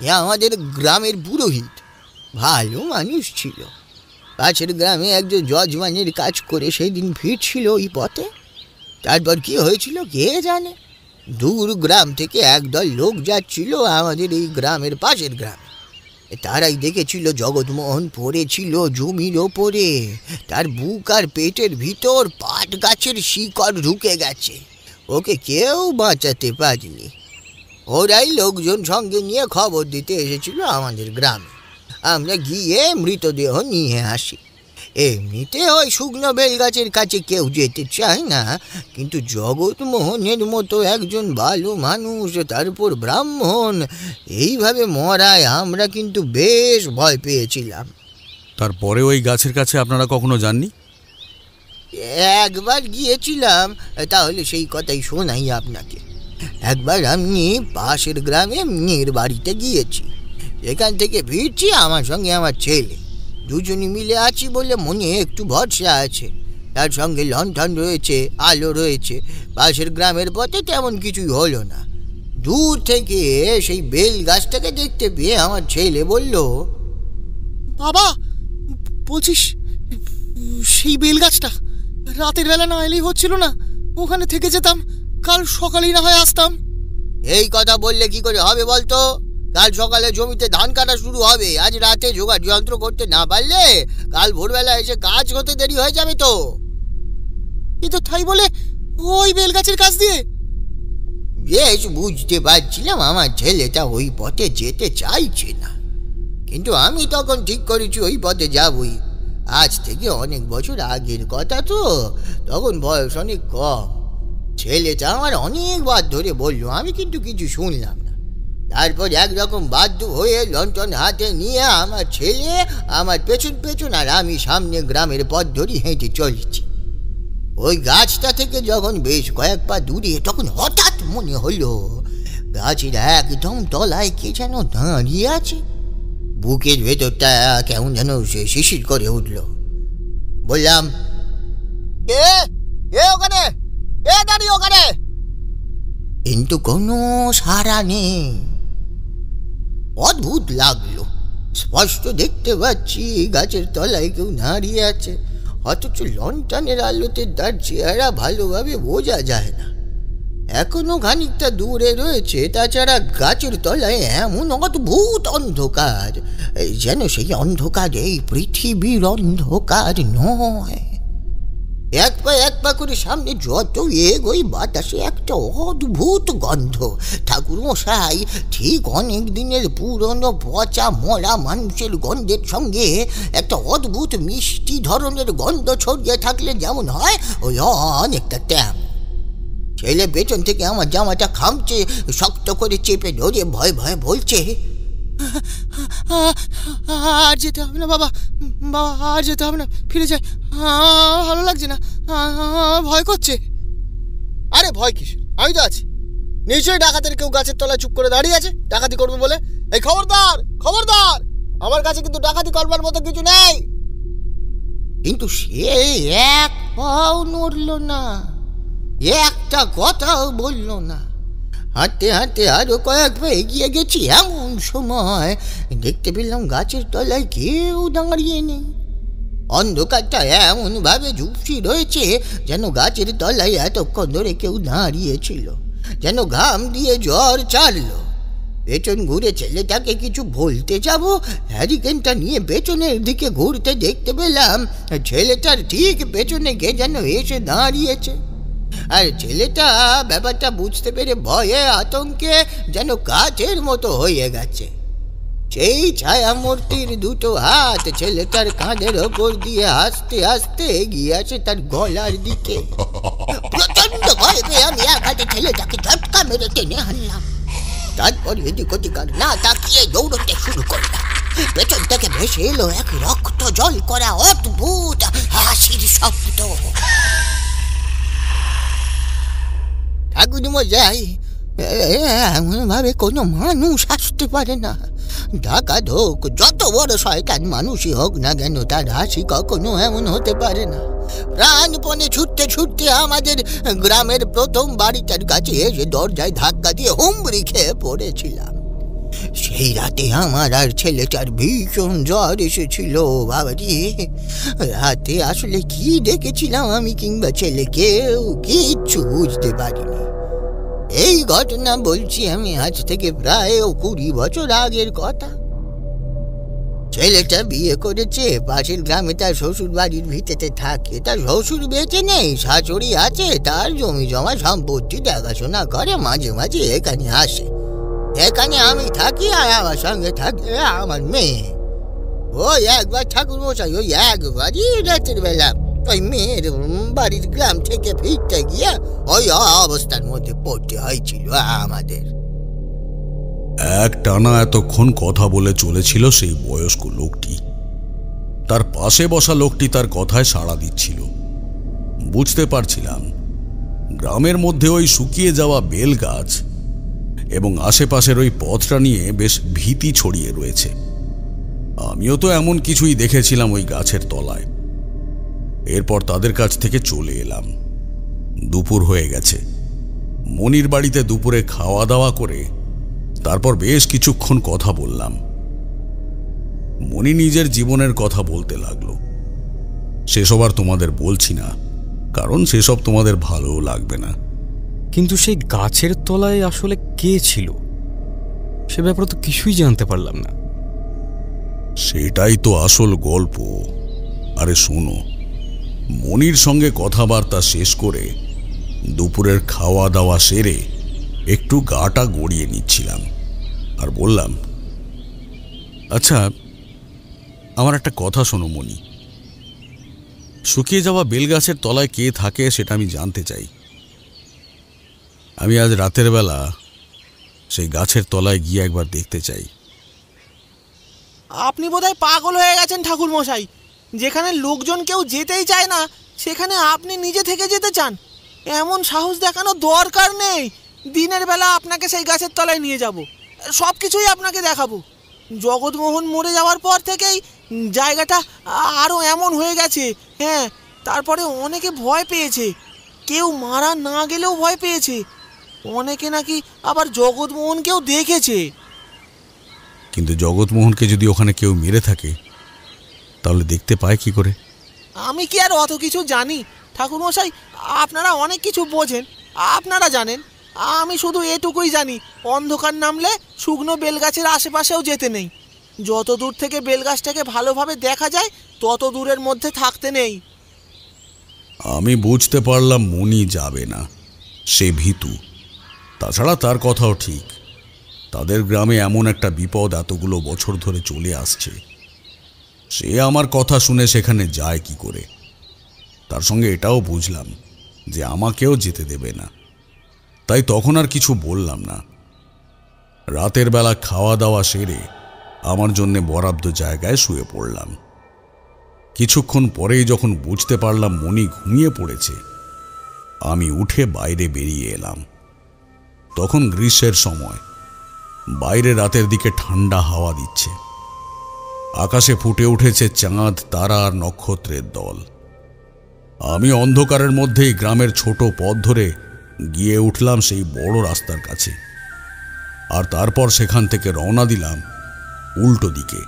এ আমাদের গ্রামের পুরোহিত, ভালো মানুষ ছিল। পাশের গ্রামে একজন যজমানের কাজ করে সেই দিন ফিরছিল ওই পথে। তারপর কি হয়েছিল কে জানে। দূর গ্রাম থেকে একদল লোক যাচ্ছিল আমাদের এই গ্রামের পাশের গ্রামে। তারাই দেখেছিল জগৎমোহন পড়েছিল জমির ওপরে। তার বুক আর পেটের ভিতর পাট গাছের শিকড় ঢুকে গেছে। ওকে কেউ বাঁচাতে পারেনি। ওরাই লোকজন সঙ্গে নিয়ে খবর দিতে এসেছিল আমাদের গ্রামে। আমরা গিয়ে মৃতদেহ নিয়ে আসি। এমনিতে ওই শুকনো বেল গাছের কাছে কেউ যেতে চায় না, কিন্তু জগৎমোহনের মতো একজন ভালো মানুষ, তারপর ব্রাহ্মণ, এইভাবে মরায় আমরা কিন্তু বেশ ভয় পেয়েছিলাম। তারপরে ওই গাছের কাছে আপনারা কখনো যাননি? একবার গিয়েছিলাম, তাহলে সেই কথাই শোনাই আপনাকে। একবার আমি পাশের গ্রামে মেয়ের বাড়িতে গিয়েছি। এখান থেকে ফিরছি আমার সঙ্গে আমার ছেলে, দুজনে মিলে আছি বলে মনে একটু ভরসা আছে। তার সঙ্গে লণ্ঠন রয়েছে, আলো রয়েছে। পাশের গ্রামের পথে তেমন কিছুই হলো না। দূর থেকে সেই বেল গাছটাকে দেখতে পেয়ে আমার ছেলে বলল, বাবা, বলছিস সেই বেল গাছটা রাতের বেলা না এলেই হচ্ছিল না? ওখানে থেকে যেতাম, কাল সকালেই না হয় আসতাম। এই কথা বললে কি করে হবে বলতো? কাল সকালে জমিতে ধান কাটা শুরু হবে। আজ রাতে জোগাড় যন্ত্র করতে না পারলে কাল ভোরবেলা এসে কাজ হতে দেরি হয়ে যাবে তো। কিন্তু তাই বলে ওই বেল গাছের কাছ দিয়ে? বেশ বুঝতে পারছিলাম আমার ছেলেটা ওই পথে যেতে চাইছে না, কিন্তু আমি তখন ঠিক করেছি ওই পথে যাবই। আজ থেকে অনেক বছর আগের কথা তো, তখন বয়স অনেক কম। ছেলেটা আমার অনেকবার ধরে বললো, আমি কিন্তু কিছু শুনলাম না। তারপর একরকম বাধ্য হয়ে লণ্ঠন হাতে নিয়ে আমার ছেলে আমার পেছন পেছন আর আমি সামনে গ্রামের পথ ধরে হেঁটে চলেছি। ওই গাছটা থেকে যখন বেশ কয়েক পা দূরে, তখন হঠাৎ মনে হলো গাছের একদম তলায় কে যেন দাঁড়িয়ে আছে। বুকের ভেতরটা কেমন যেন শিশির করে উঠল। বললাম, এ ওখানে, এ দাঁড়িয়ে ওখানে। কিন্তু কোনো সাড়া নেই। অদ্ভুত লাগলো। স্পষ্ট দেখতে পাচ্ছি গাছের তলায় কেউ দাঁড়িয়ে আছে, অথচ লণ্ঠনের আলোতে তার চেহারা ভালোভাবে বোঝা যায় না। এখনো খানিকটা দূরে রয়েছে। তাছাড়া গাছের তলায় এমন অদ্ভুত অন্ধকার, যেন সেই অন্ধকার এই পৃথিবীর অন্ধকার নয়। এক পা করে সামনে যত এগোই বাতাসে একটা অদ্ভুত গন্ধ। ঠাকুর মশাই, ঠিক অনেক দিনের পুরনো পচা মরা মানুষের গন্ধের সঙ্গে একটা অদ্ভুত মিষ্টি ধরনের গন্ধ ছড়িয়ে থাকলে যেমন হয়, ওই অনেকটা তেমন। ছেলে পেছন থেকে আমার জামাটা খামচে শক্ত করে চেপে ধরে ভয়ে ভয়ে বলছে, আর যেতে হবে না বাবা, বাবা আর যেতে হবে না, ফিরে যাই, ভালো লাগছে না, ভয় করছে। আরে ভয় কিসের, আমি তো আছি। নিশ্চয়ই ডাকাতের কেউ গাছের তলায় চুপ করে দাঁড়িয়ে আছে ডাকাতি করবে বলে। এই খবরদার, খবরদার, আমার কাছে কিন্তু ডাকাতি করবার মতো কিছু নেই। কিন্তু সে এক পাও নড়ল না, একটা কথাও বলল না। হাঁটতে হাঁটতে আরো কয়েক পা এগিয়ে গেছি, এমন সময় দেখতে পেলাম গাছের তলায় কেউ দাঁড়িয়ে নেই। অন্ধকারটা এমন ভাবে ঝুপসি রয়েছে যেন গাছের তলায় এতক্ষণ ধরে কেউ দাঁড়িয়েছিল, যেন ঘাম দিয়ে জ্বর ছাড়লো। পেছন ঘুরে ছেলেটাকে কিছু বলতে যাব, হ্যারিকেনটা নিয়ে পেছনের দিকে ঘুরতে দেখতে পেলাম ছেলেটার ঠিক পেছনে কে যেন এসে দাঁড়িয়েছে। আর ছেলেটা ব্যাপারটা বুঝতে পেরে ভয়ে আতঙ্কে যেন কাচের মতো হয়ে গেছে। সেই ছায়ামূর্তির দুটো হাত ছেলেটার কাঁধের ওপর দিয়ে আস্তে আস্তে এগিয়ে আসে তার গলার দিকে। প্রচন্ড ভয় পেয়ে আমি এক হাতে ছেলেটাকে ঝটকা মেরে টেনে আনলাম। তারপর এদিক ওদিক না তাকিয়ে দৌড়তে শুরু করলাম। পেছন থেকে ভেসে এলো এক রক্ত জল করা অদ্ভুত হাসির শব্দ। ঠাকুরমশাই, এমন ভাবে কোনো মানুষ আসতে পারে না। ডাকাত হোক, যত বড় শয়তান মানুষই হোক না কেন, তার হাসি কখনো এমন হতে পারে না। প্রাণপণে ছুটতে ছুটতে আমাদের গ্রামের প্রথম বাড়িটার কাছে এসে দরজায় ধাক্কা দিয়ে হুমড়ি খেয়ে পড়েছিলাম। সেই রাতে আমার আর ছেলেটার ভীষণ জ্বর এসেছিল। বাবাজি, রাতে আসলে কি দেখেছিলাম আমি কিংবা ছেলে কেউ কিচ্ছু বুঝতে পারিনি। এই ঘটনা বলছি আমি আজ থেকে প্রায় 20 বছর আগের কথা। ছেলেটা বিয়ে করেছে, পাশের গ্রামে তার শ্বশুর বাড়ির ভিটেতে থাকে। তার শ্বশুর বেঁচে নেই, শাশুড়ি আছে, তার জমি জমা সম্পত্তি দেখাশোনা করে, মাঝে মাঝে এখানে আসে। এখানে আমি থাকি আর আমার সঙ্গে থাকে আমার মেয়ে। ওই একবার ঠাকুর মশাই, ওই একবারই রাতের বেলা ওই মেয়ের বাড়ির গ্রাম থেকে ফিরতে গিয়ে ওই অবস্থার মধ্যে পড়তে হয়েছিল আমাদের। এক টানা এতক্ষণ কথা বলে চলেছিল সেই বয়স্ক লোকটি। তার পাশে বসা লোকটি তার কথায় সাড়া দিচ্ছিল। বুঝতে পারছিলাম গ্রামের মধ্যে ওই শুকিয়ে যাওয়া বেল গাছ এবং আশেপাশের ওই পথটা নিয়ে বেশ ভীতি ছড়িয়ে রয়েছে। আমিও তো এমন কিছুই দেখেছিলাম ওই গাছের তলায়। এরপর তাদের কাছ থেকে চলে এলাম। দুপুর হয়ে গেছে। মনির বাড়িতে দুপুরে খাওয়া দাওয়া করে তারপর বেশ কিছুক্ষণ কথা বললাম। মনি নিজের জীবনের কথা বলতে লাগলো। সেসব আর তোমাদের বলছি না, কারণ সেসব তোমাদের ভালোও লাগবে না। কিন্তু সেই গাছের তলায় আসলে কে ছিল সে ব্যাপারে তো কিছুই জানতে পারলাম না। সেটাই তো আসল গল্প। আরে শোনো, মনির সঙ্গে কথাবার্তা শেষ করে দুপুরের খাওয়া দাওয়া সেরে একটু গাটা গড়িয়ে নিচ্ছিলাম আর বললাম, আচ্ছা আমার একটা কথা শোনো মনি, শুকিয়ে যাওয়া বেলগাছের তলায় কে থাকে সেটা আমি জানতে চাই। আমি আজ রাতের বেলা সেই গাছের তলায় গিয়ে একবার দেখতে চাই। আপনি বোধহয় পাগল হয়ে গেছেন ঠাকুর মশাই। যেখানে লোকজন কেউ যেতেই চায় না সেখানে আপনি নিজে থেকে যেতে চান? এমন সাহস দেখানো দরকার নেই। দিনের বেলা আপনাকে সেই গাছের তলায় নিয়ে যাব, সব কিছুই আপনাকে দেখাবো। জগৎমোহন মরে যাওয়ার পর থেকেই জায়গাটা আরও এমন হয়ে গেছে। হ্যাঁ, তারপরে অনেকে ভয় পেয়েছে, কেউ মারা না গেলেও ভয় পেয়েছে। অনেকে নাকি আবার জগৎমোহনকেও দেখেছে। কিন্তু জগৎমোহনকে যদি ওখানে কেউ মেরে থাকে তাহলে দেখতে পায় কি করে? আমি কি আর অত কিছু জানি ঠাকুরমশাই? আপনারা অনেক কিছু বোঝেন, আপনারা জানেন। আমি শুধু এটুকুই জানি, অন্ধকার নামলে শুকনো বেলগাছের আশেপাশেও যেতে নেই। যত দূর থেকে বেলগাছটাকে ভালোভাবে দেখা যায় তত দূরের মধ্যে থাকতে নেই। আমি বুঝতে পারলাম মনি যাবে না, সে ভীতু। তাছাড়া তার কথাও ঠিক, তাদের গ্রামে এমন একটা বিপদ এতগুলো বছর ধরে চলে আসছে, সে আমার কথা শুনে সেখানে যায় কি করে? তার সঙ্গে এটাও বুঝলাম যে আমাকেও যেতে দেবে না, তাই তখন আর কিছু বললাম না। রাতের বেলা খাওয়া দাওয়া সেরে আমার জন্যে বরাদ্দ জায়গায় শুয়ে পড়লাম। কিছুক্ষণ পরেই যখন বুঝতে পারলাম মণি ঘুমিয়ে পড়েছে, আমি উঠে বাইরে বেরিয়ে এলাম। তখন গ্রীষ্মের সময়, বাইরে রাতের দিকে ঠান্ডা হাওয়া দিচ্ছে। আকাশে ফুটে উঠেছে চাঁদ, তারা আর নক্ষত্রের দল। আমি অন্ধকারের মধ্যেই গ্রামের ছোট পথ ধরে গিয়ে উঠলাম সেই বড় রাস্তার কাছে, আর তারপর সেখান থেকে রওনা দিলাম উল্টো দিকে,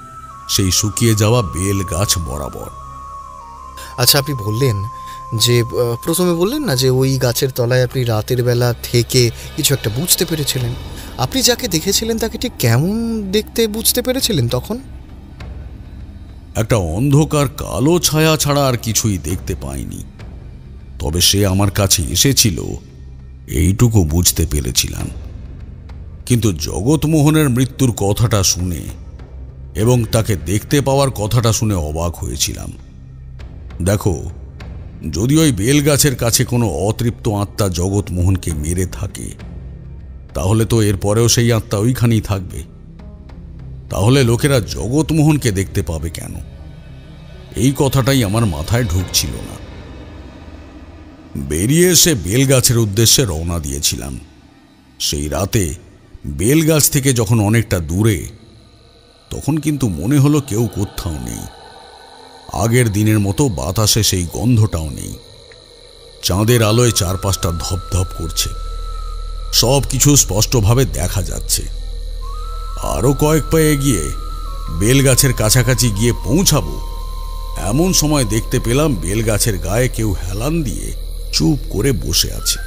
সেই শুকিয়ে যাওয়া বেল গাছ বরাবর। আচ্ছা, আপনি বললেন যে প্রথমে বললেন না যে ওই গাছের তলায় আপনি রাতের বেলা থেকে কিছু একটা বুঝতে পেরেছিলেন। আপনি যাকে দেখেছিলেন তাকে ঠিক কেমন দেখতে বুঝতে পেরেছিলেন তখন? একটা অন্ধকার কালো ছায়া ছাড়া আর কিছুই দেখতে পাইনি, তবে সে আমার কাছে এসেছিল এইটুকু বুঝতে পেরেছিলাম। কিন্তু জগৎমোহনের মৃত্যুর কথাটা শুনে এবং তাকে দেখতে পাওয়ার কথাটা শুনে অবাক হয়েছিলাম। দেখো, যদি ওই বেলগাছের কাছে কোনো অতৃপ্ত আত্মা জগৎমোহনকে মেরে থাকে, তাহলে তো এরপরেও সেই আত্মা ওইখানেই থাকবে। তাহলে লোকেরা জগৎমোহনকে দেখতে পাবে কেন? এই কথাটাই আমার মাথায় ঢুকছিল না। বেরিয়ে এসে বেলগাছের উদ্দেশ্যে রওনা দিয়েছিলাম। সেই রাতে বেলগাছ থেকে যখন অনেকটা দূরে, তখন কিন্তু মনে হলো কেউ কোথাও নেই। আগের দিনের মতো বাতাসে সেই গন্ধটাও নেই। চাঁদের আলোয় চারপাশটা ধপধপ করছে, সব কিছু স্পষ্টভাবে দেখা যাচ্ছে। আরো কয়েক পা এগিয়ে বেলগাছের কাছাকাছি গিয়ে পৌঁছাবো, এমন সময় দেখতে পেলাম বেলগাছের গায়ে কেউ হেলান দিয়ে চুপ করে বসে আছে।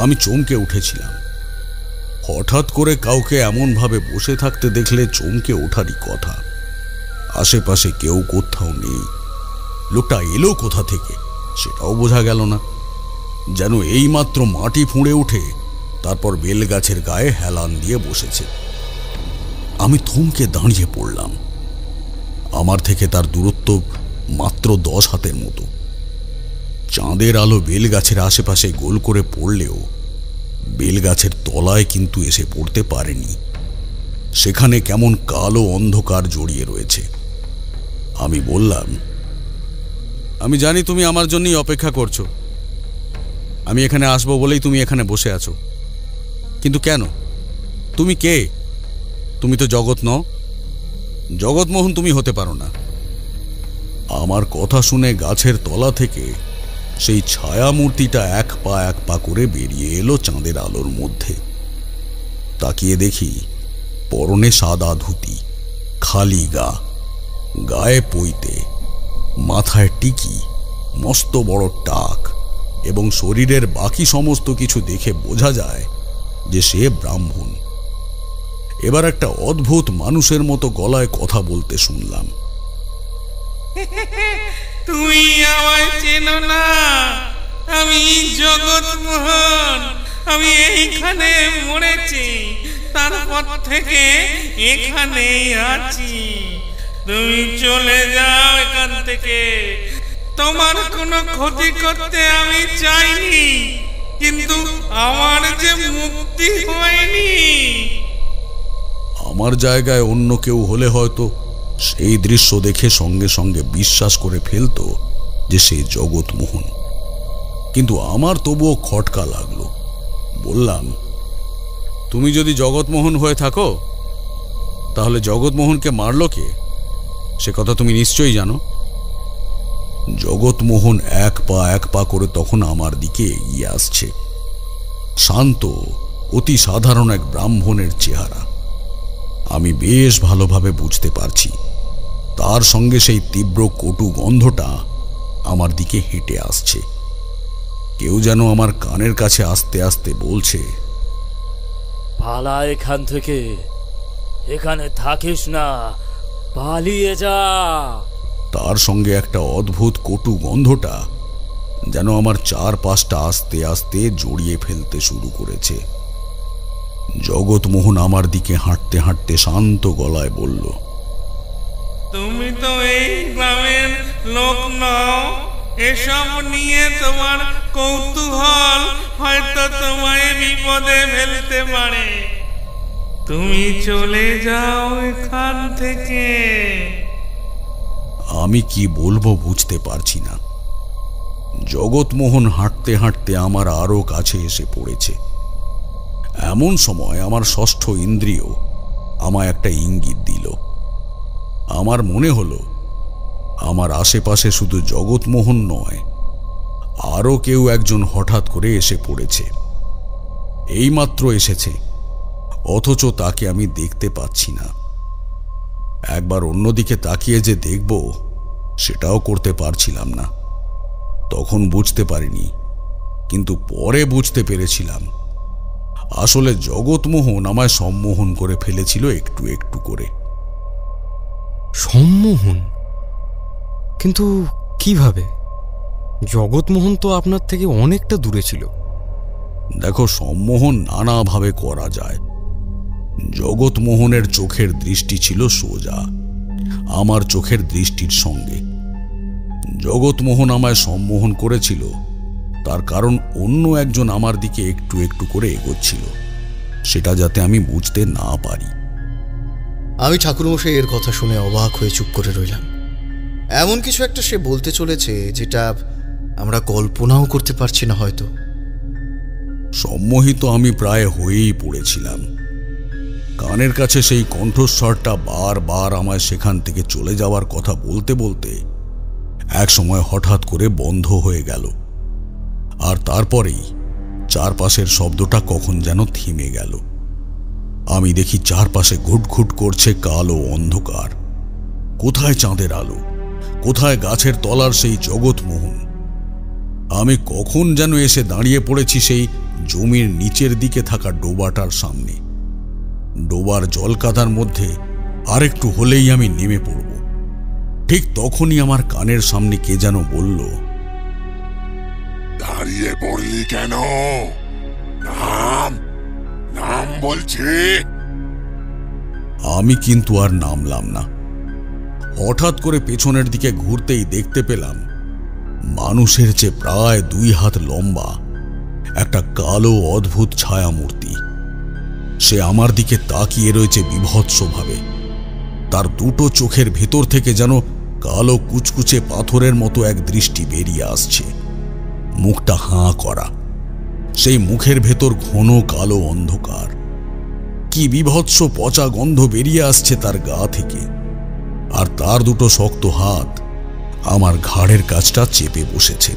আমি চমকে উঠেছিলাম। হঠাৎ করে কাউকে এমনভাবে বসে থাকতে দেখলে চমকে ওঠারই কথা। আশেপাশে কেউ কোথাও নেই। লোকটা এলো কোথা থেকে সেটাও বোঝা গেল না। যেন এইমাত্র মাটি ফুঁড়ে উঠে তারপর বেলগাছের গায়ে হেলান দিয়ে বসেছে। আমি থমকে দাঁড়িয়ে পড়লাম। আমার থেকে তার দূরত্ব মাত্র 10 হাতের মতো। চাঁদের আলো বেলগাছের আশেপাশে গোল করে পড়লেও বেলগাছের তলায় কিন্তু এসে পড়তে পারেনি। সেখানে কেমন কালো অন্ধকার জড়িয়ে রয়েছে। আমি বললাম, আমি জানি তুমি আমার জন্যই অপেক্ষা করছো। আমি এখানে আসবো বলেই তুমি এখানে বসে আছো। কিন্তু কেন? তুমি কে? তুমি তো জগৎ নও। জগৎমোহন তুমি হতে পারো না। আমার কথা শুনে গাছের তলা থেকে সেই ছায়া মূর্তিটা এক পা করে বেরিয়ে এলো চাঁদের আলোর মধ্যে। তাকিয়ে দেখি পরনে সাদা ধুতি, খালি গা, গায়ে পইতে, মাথায় টিকি, মস্ত বড় টাক এবং শরীরের বাকি সমস্ত কিছু দেখে বোঝা যায় যে সে ব্রাহ্মণ। এবার একটা অদ্ভুত মানুষের মতো গলায় কথা বলতে শুনলাম। তুমি আমায় চেনো না? আমি জগৎমোহন। আমি এইখানে মরেছি, তারপর থেকে এখানেই আছি। তুমি চলে যাও এখান থেকে। তোমার কোনো ক্ষতি করতে আমি চাইনি, কিন্তু আমার যে মুক্তি হয়নি। আমার জায়গায় অন্য কেউ হলে হয়তো সেই দৃশ্য দেখে সঙ্গে সঙ্গে বিশ্বাস করে ফেলতো যে সে জগৎমোহন, কিন্তু আমার তবুও খটকা লাগলো। বললাম, তুমি যদি জগৎমোহন হয়ে থাকো তাহলে জগৎমোহনকে মারলো কে? সে কথা তুমি নিশ্চয়ই জানো। জগৎমোহন এক পা করে তখন আমার দিকে এগিয়ে আসছে। শান্ত, অতি সাধারণ এক ব্রাহ্মণের চেহারা। আমি বেশ ভালোভাবে বুঝতে পারছি তার সঙ্গে সেই তীব্র কটু গন্ধটা আমার দিকে হেঁটে আসছে। কেউ যেন আমার কানের কাছে আস্তে আস্তে বলছে, পালা এখান থেকে, এখানে থাকিস না, পালিয়ে যা। তার সঙ্গে একটা অদ্ভুত কটু গন্ধটা যেন আমার চারপাশটা আস্তে আস্তে জড়িয়ে ফেলতে শুরু করেছে। জগৎমোহন আমার দিকে হাঁটতে হাঁটতে শান্ত গলায় বলল, তুমি তো এই গ্রামের লোক নও। এসব নিয়ে তোমার কৌতূহল হয়তো তোমায় বিপদে ফেলতে পারে। তুমি চলে যাও এখান থেকে। আমি কি বলবো বুঝতে পারছি না। জগৎমোহন হাঁটতে হাঁটতে আমার আরো কাছে এসে পড়েছে। এমন সময় আমার ষষ্ঠ ইন্দ্রিয় আমায় একটা ইঙ্গিত দিল। আমার মনে হলো আমার আশেপাশে শুধু জগৎমোহন নয়, আরো কেউ একজন হঠাৎ করে এসে পড়েছে। এইমাত্র এসেছে, অথচ তাকে আমি দেখতে পাচ্ছি না। একবার অন্যদিকে তাকিয়ে যে দেখব সেটাও করতে পারছিলাম না। তখন বুঝতে পারিনি, কিন্তু পরে বুঝতে পেরেছিলাম আসলে জগৎমোহন আমায় সম্মোহন করে ফেলেছিল একটু একটু করে। সম্মোহন? কিন্তু কিভাবে? জগৎমোহন তো আপনার থেকে অনেকটা দূরে ছিল। দেখো, সম্মোহন নানাভাবে করা যায়। জগৎমোহনের চোখের দৃষ্টি ছিল সোজা আমার চোখের দৃষ্টির সঙ্গে। জগৎমোহন আমায় সম্মোহন করেছিল, তার কারণ অন্য একজন আমার দিকে একটু একটু করে এগোচ্ছিল, সেটা যাতে আমি বুঝতে না পারি। আমি ঠাকুরমশাই এর কথা শুনে অবাক হয়ে চুপ করে রইলাম। এমন কিছু একটা সে বলতে চলেছে যেটা আমরা কল্পনাও করতে পারছি না হয়তো। সম্মোহিত আমি প্রায় হয়েই পড়েছিলাম। কানের কাছে সেই কণ্ঠস্বরটা বারবার আমায় সেখান থেকে চলে যাওয়ার কথা বলতে বলতে এক সময় হঠাৎ করে বন্ধ হয়ে গেল, আর তারপরেই চারপাশের শব্দটা কখন যেন থেমে গেল। আমি দেখি চারপাশে ঘুটঘুট করছে কালো অন্ধকার। কোথায় চাঁদের আলো, কোথায় গাছের তলার সেই জগৎমোহন? আমি কখন যেন এসে দাঁড়িয়ে পড়েছি সেই জমির নিচের দিকে থাকা ডোবাটার সামনে। ডোবার জলকাদার মধ্যে আরেকটু হলেই আমি নেমে পড়ব। ঠিক তখনই আমার কানের সামনে কে যেন বলল, দাঁড়িয়ে পড়লি কেন? নাম নাম বলছি। আমি কিন্তু আর নামলাম না। হঠাৎ করে পেছনের দিকে ঘুরতেই দেখতে পেলাম মানুষের চেয়ে প্রায় 2 হাত লম্বা একটা কালো অদ্ভুত ছায়ামূর্তি। সে আমার দিকে তাকিয়ে রয়েছে বিভৎসভাবে। তার দুটো চোখের ভেতর থেকে যেন কালো কুচকুচে পাথরের মতো এক দৃষ্টি বেরিয়ে আসছে। মুখটা হাঁ করা, সেই মুখের ভেতর ঘন কালো অন্ধকার। কি বিভৎস পচা গন্ধ বেরিয়ে আসছে তার গা থেকে। আর তার দুটো শক্ত হাত আমার ঘাড়ের কাছটা চেপে বসেছে।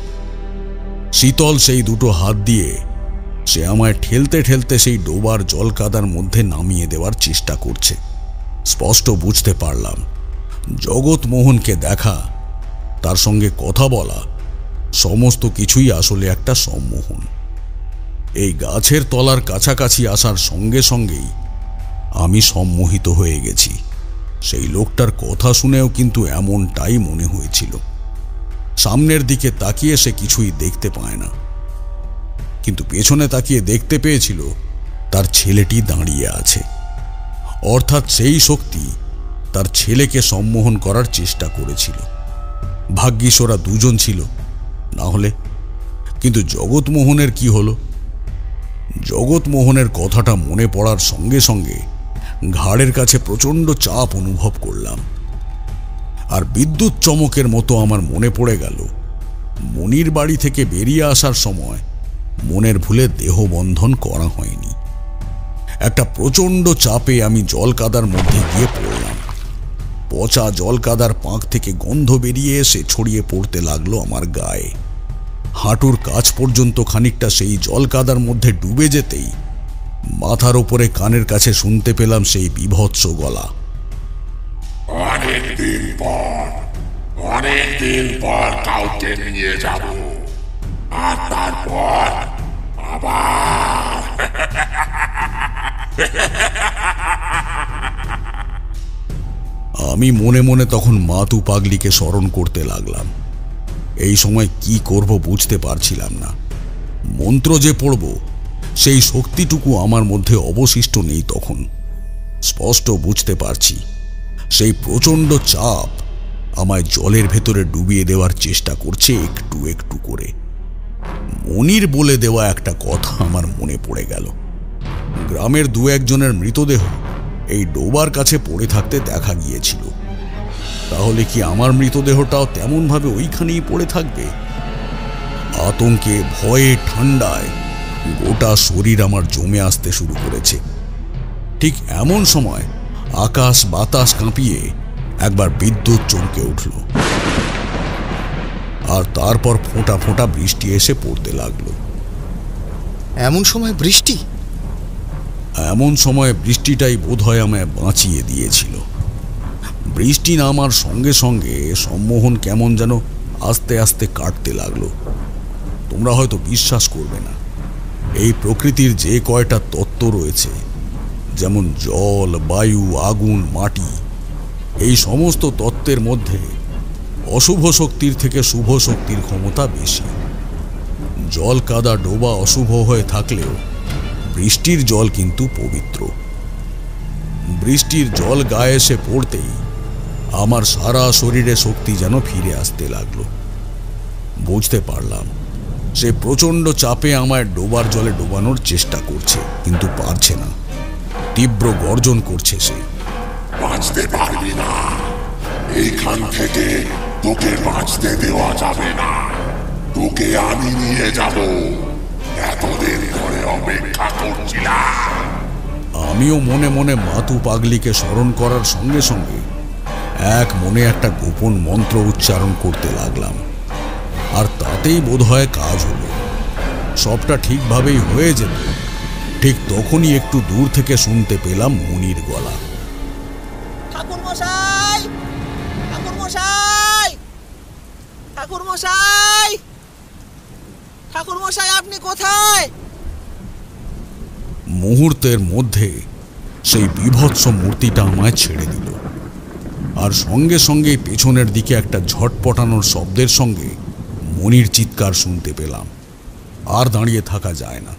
শীতল সেই দুটো হাত দিয়ে সে আমায় ঠেলতে ঠেলতে সেই ডোবার জলকাদার মধ্যে নামিয়ে দেওয়ার চেষ্টা করছে। স্পষ্ট বুঝতে পারলাম জগৎমোহনকে দেখা, তার সঙ্গে কথা বলা, সমস্ত কিছুই আসলে একটা সম্মোহন। এই গাছের তলার কাছাকাছি আসার সঙ্গে সঙ্গেই আমি সম্মোহিত হয়ে গেছি। সেই লোকটার কথা শুনেও কিন্তু এমনটাই মনে হয়েছিল। সামনের দিকে তাকিয়ে সে কিছুই দেখতে পায় না, কিন্তু পেছনে তাকিয়ে দেখতে পেয়েছিল তার ছেলেটি দাঁড়িয়ে আছে। অর্থাৎ সেই শক্তি তার ছেলেকে সম্মোহন করার চেষ্টা করেছিল। ভাগ্যিস ওরা দুজন ছিল, না হলে। কিন্তু জগৎমোহনের কি হলো? জগৎমোহনের কথাটা মনে পড়ার সঙ্গে সঙ্গে ঘাড়ের কাছে প্রচণ্ড চাপ অনুভব করলাম। আর বিদ্যুৎ চমকের মতো আমার মনে পড়ে গেল মনির বাড়ি থেকে বেরিয়ে আসার সময় মনের ভুলে দেহবন্ধন করা হয়নি। একটা প্রচণ্ড চাপে আমি জলকাদার মধ্যে গিয়ে পড়লাম। পচা জলকাদার পাঁক থেকে গন্ধ বেরিয়ে এসে ছড়িয়ে পড়তে লাগলো আমার গায়ে। হাঁটুর কাছ পর্যন্ত খানিকটা সেই জলকাদার মধ্যে ডুবে যেতেই মাথার ওপরে কানের কাছে শুনতে পেলাম সেই বিভৎস গলা, অনেকদিন পর কাউকে নিয়ে যাব, আর তারপর আবার। আমি মনে মনে তখন মাতু পাগলিকে স্মরণ করতে লাগলাম। এই সময় কি করব বুঝতে পারছিলাম না। মন্ত্র যে পড়ব সেই শক্তিটুকু আমার মধ্যে অবশিষ্ট নেই তখন। স্পষ্ট বুঝতে পারছি সেই প্রচণ্ড চাপ আমায় জলের ভেতরে ডুবিয়ে দেওয়ার চেষ্টা করছে একটু একটু করে। মনির বলে দেওয়া একটা কথা আমার মনে পড়ে গেল। গ্রামের দু একজনের মৃতদেহ এই ডোবার কাছে পড়ে থাকতে দেখা গিয়েছিল। তাহলে কি আমার মৃতদেহটাও তেমনভাবে ওইখানেই পড়ে থাকবে? আতঙ্কে, ভয়ে, ঠান্ডায় গোটা শরীর আমার জমে আসতে শুরু করেছে। ঠিক এমন সময় আকাশ বাতাস কাঁপিয়ে একবার বিদ্যুৎ চমকে উঠল, আর তারপর ফোঁটা ফোঁটা বৃষ্টি এসে পড়তে লাগলো। এমন সময় বৃষ্টি? এমন সময় বৃষ্টিটাই বোধহয় আমায় বাঁচিয়ে দিয়েছিল। বৃষ্টি নামার সঙ্গে সঙ্গে সম্মোহন কেমন যেন আস্তে আস্তে কাটতে লাগলো। তোমরা হয়তো বিশ্বাস করবে না, এই প্রকৃতির যে কয়টা তত্ত্ব রয়েছে, যেমন জল, বায়ু, আগুন, মাটি, এই সমস্ত তত্ত্বের মধ্যে অশুভ শক্তির থেকে শুভ শক্তির ক্ষমতা বেশি। জল কাদা ডোবা অশুভ হয়ে থাকলেও বৃষ্টির জল কিন্তু পবিত্র। বৃষ্টির জল গায়ে এসে পড়তেই আমার সারা শরীরে শক্তি যেন ফিরে আসতে লাগলো। বুঝতে পারলাম সে প্রচণ্ড চাপে আমায় ডোবার জলে ডোবানোর চেষ্টা করছে, কিন্তু পারছে না। তীব্র গর্জন করছে সে। বাঁচতে পারবি না, এইখান থেকে তোকে বাঁচতে দেওয়া যাবে না, তোকে আমি নিয়ে যাব, এতদিন ধরে অপেক্ষা করছিলাম। আমিও মনে মনে মাতু পাগলিকে স্মরণ করার সঙ্গে সঙ্গে এক মনে একটা গোপন মন্ত্র উচ্চারণ করতে লাগলাম, আর তাতেই বোধহয় কাজ হলো। সবটা ঠিকভাবেই হয়ে যেত। ঠিক তখনই একটু দূর থেকে শুনতে পেলাম মনির গলা। ঠাকুর মশাই, ঠাকুর মশাই, ঠাকুর মশাই, ঠাকুর মশাই, আপনি কোথায়? মুহূর্তের মধ্যে সেই বিভৎস মূর্তিটা আমায় ছেড়ে দিল, আর সঙ্গে সঙ্গে পেছনের দিকে একটা ঝটপটানোর শব্দের সঙ্গে মনির চিৎকার শুনতে পেলাম। আর দাঁড়িয়ে থাকা যায় না।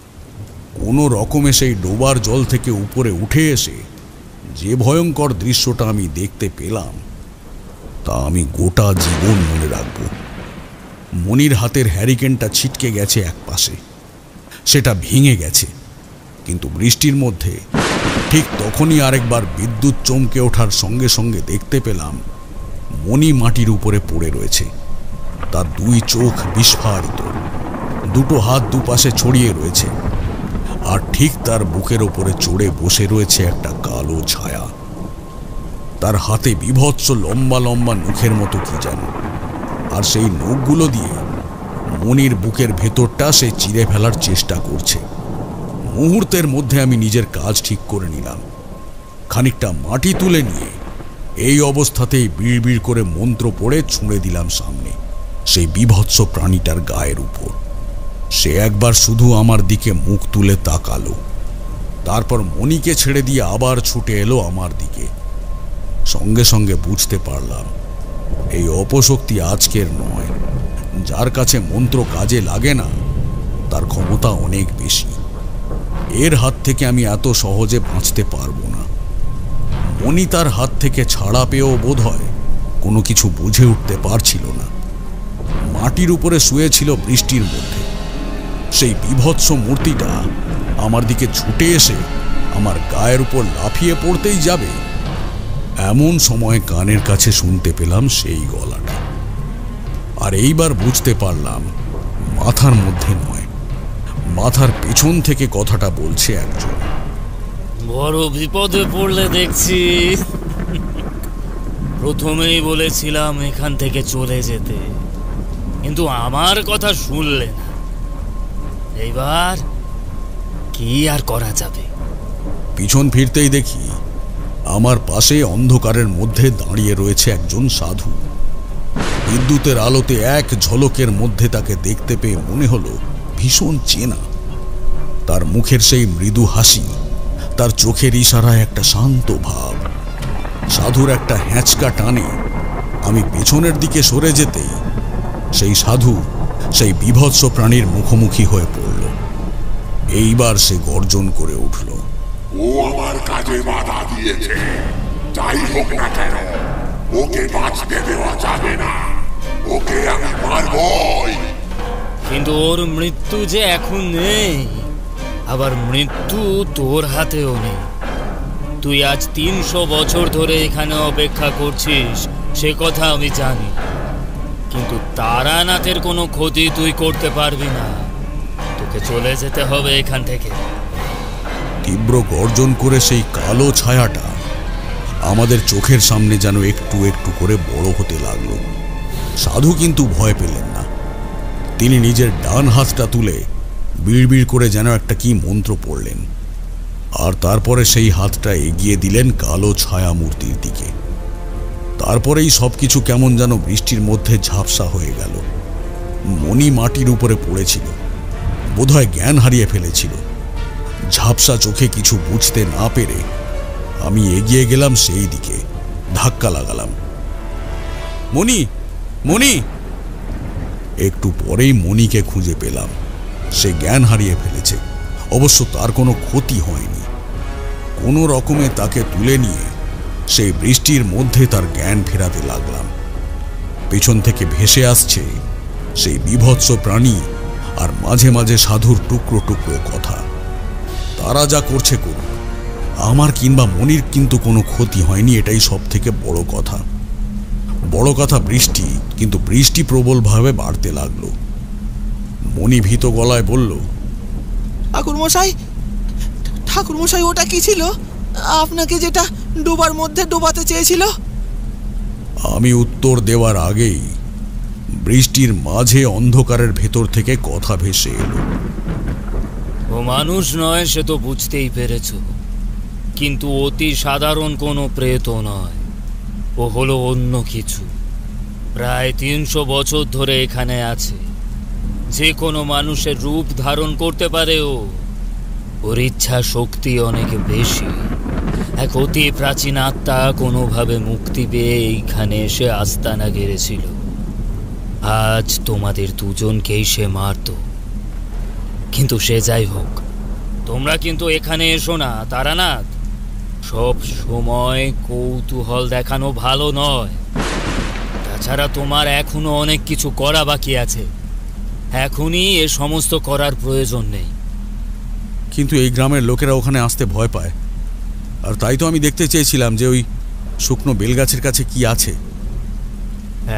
কোনো রকমে সেই ডোবার জল থেকে উপরে উঠে এসে যে ভয়ঙ্কর দৃশ্যটা আমি দেখতে পেলাম তা আমি গোটা জীবন মনে রাখব। মনির হাতের হ্যারিকেনটা ছিটকে গেছে এক পাশে, সেটা ভেঙে গেছে, কিন্তু বৃষ্টির মধ্যে ঠিক তখনই আরেকবার বিদ্যুৎ চমকে ওঠার সঙ্গে সঙ্গে দেখতে পেলাম মনি মাটির উপরে পড়ে রয়েছে। তার দুই চোখ বিস্ফারিত, দুটো হাত দুপাশে ছড়িয়ে রয়েছে, আর ঠিক তার বুকের ওপরে চড়ে বসে রয়েছে একটা কালো ছায়া। তার হাতে বিভৎস লম্বা লম্বা নখের মতো কি যেন, আর সেই নখগুলো দিয়ে মনির বুকের ভেতরটা সে চিরে ফেলার চেষ্টা করছে। মুহূর্তের মধ্যে আমি নিজের কাজ ঠিক করে নিলাম। খানিকটা মাটি তুলে নিয়ে এই অবস্থাতেই বিড়বিড় করে মন্ত্র পড়ে ছুঁড়ে দিলাম সামনে সেই বিভৎস প্রাণীটার গায়ের উপর। সে একবার শুধু আমার দিকে মুখ তুলে তাকালো, তারপর মনিকে ছেড়ে দিয়ে আবার ছুটে এলো আমার দিকে। সঙ্গে সঙ্গে বুঝতে পারলাম এই অপশক্তি আজকের নয়। যার কাছে মন্ত্র কাজে লাগে না তার ক্ষমতা অনেক বেশি। এর হাত থেকে আমি এত সহজে বাঁচতে পারবো না। মনি তার হাত থেকে ছাড়া পেয়েও বোধ হয় কোনো কিছু বুঝে উঠতে পারছিল না। মাটির উপরে শুয়েছিল বৃষ্টির মধ্যে। সেই বিভৎস মূর্তিটা আমার দিকে ছুটে এসে আমার গায়ের উপর লাফিয়ে পড়তেই যাবে, এমন সময় কানের কাছে শুনতে পেলাম সেই গলাটা। আর এইবার বুঝতে পারলাম মাথার মধ্যে নয়, মাথার পেছন থেকে কথাটা বলছে একজন। বড় বিপদে পড়লে দেখছি। প্রথমেই বলেছিলাম এখান থেকে চলে যেতে, কিন্তু আমার কথা শুনলে না। এইবার কি আর করা যাবে? পিছন ফিরতেই দেখি আমার পাশে অন্ধকারের মধ্যে দাঁড়িয়ে রয়েছে একজন সাধু। বিদ্যুতের আলোতে এক ঝলকের মধ্যে তাকে দেখতে পেয়ে মনে হলো ভীষণ চেনা। তার মুখের সেই মৃদু হাসি, তার চোখের ইশারায় একটা শান্ত ভাব। সাধুর একটা হ্যাঁচকা টানে আমি পেছনের দিকে সরে যেতেই সেই সাধু সেই বিভৎস প্রাণীর মুখোমুখি হয়ে পড়ল। এইবার সে গর্জন করে উঠল, ও আমার কাজে বাধা দিয়েছে, যাই হোক না কেন ওকে বাঁচতে দেওয়া যাবে না, ওকে আমি মারবই। কিন্তু ওর মৃত্যু যে এখন নেই, আবার মৃত্যু তোর হাতেও নেই। তুই আজ 300 বছর ধরে এখানে অপেক্ষা করছিস, সে কথা আমি জানি, কিন্তু তারানাথের কোনো ক্ষতি তুই করতে পারবি না। তোকে চলে যেতে হবে এখান থেকে। তীব্র গর্জন করে সেই কালো ছায়াটা আমাদের চোখের সামনে যেন একটু একটু করে বড় হতে লাগলো। সাধু কিন্তু ভয় পেলেন না। তিনি নিজের ডান হাতটা তুলে বিড়বিড় করে যেন একটা কি মন্ত্র পড়লেন, আর তারপরে সেই হাতটা এগিয়ে দিলেন কালো ছায়া মূর্তির দিকে। তারপরেই সবকিছু কেমন যেন বৃষ্টির মধ্যে ঝাপসা হয়ে গেল। মণি মাটির উপরে পড়েছিল, বোধহয় জ্ঞান হারিয়ে ফেলেছিল। ঝাপসা চোখে কিছু বুঝতে না পেরে আমি এগিয়ে গেলাম সেই দিকে, ধাক্কা লাগালাম। মণি, মণি! একটু পরেই মণিকে খুঁজে পেলাম। সে জ্ঞান হারিয়ে ফেলেছে, অবশ্য তার কোনো ক্ষতি হয়নি। কোনো রকমে তাকে তুলে নিয়ে সেই বৃষ্টির মধ্যে তার জ্ঞান ফেরাতে লাগলাম। পেছন থেকে ভেসে আসছে সেই বীভৎস প্রাণী, আর মাঝে মাঝে সাধুর টুকরো টুকরো কথা। তারা যা করছে করুক, আমার কিংবা মনির কিন্তু কোনো ক্ষতি হয়নি, এটাই সব থেকে বড় কথা। বড় কথা বৃষ্টি, কিন্তু বৃষ্টি প্রবলভাবে বাড়তে লাগলো। মণি ভীত গলায় বলল, ঠাকুরমশাই, ঠাকুরমশাই, ওটা কি ছিল? আপনাকে যেটা ডোবার মধ্যে ডোবাতে চেয়েছিল? আমি উত্তর দেওয়ার আগেই বৃষ্টির মাঝে অন্ধকারের ভেতর থেকে কথা ভেসে এলো। ও মানুষ নয়, সে তো বুঝতেই পেরেছ, কিন্তু অতি সাধারণ কোনো প্রেত নয়। ও হলো অন্য কিছু। প্রায় 300 বছর ধরে এখানে আছে। যে কোনো মানুষের রূপ ধারণ করতে পারে ও। ওর ইচ্ছা শক্তি অনেক বেশি। এক অতি প্রাচীন আত্মা কোনোভাবে মুক্তি পেয়ে এইখানে এসে আস্তানা গেড়েছিল। আজ তোমাদের দুজনকেই সে মারত। কিন্তু সে যাই হোক, তোমরা কিন্তু এখানে এসো না তারানাথ। সব সময় কৌতূহল দেখানো ভালো নয়। তাছাড়া তোমার এখনো অনেক কিছু করা বাকি আছে। এখনই এ সমস্ত করার প্রয়োজন নেই। কিন্তু এই গ্রামের লোকেরা ওখানে আসতে ভয় পায়, আর তাই তো আমি দেখতে চেয়েছিলাম যে ওই শুকনো বেলগাছের কাছে কি আছে।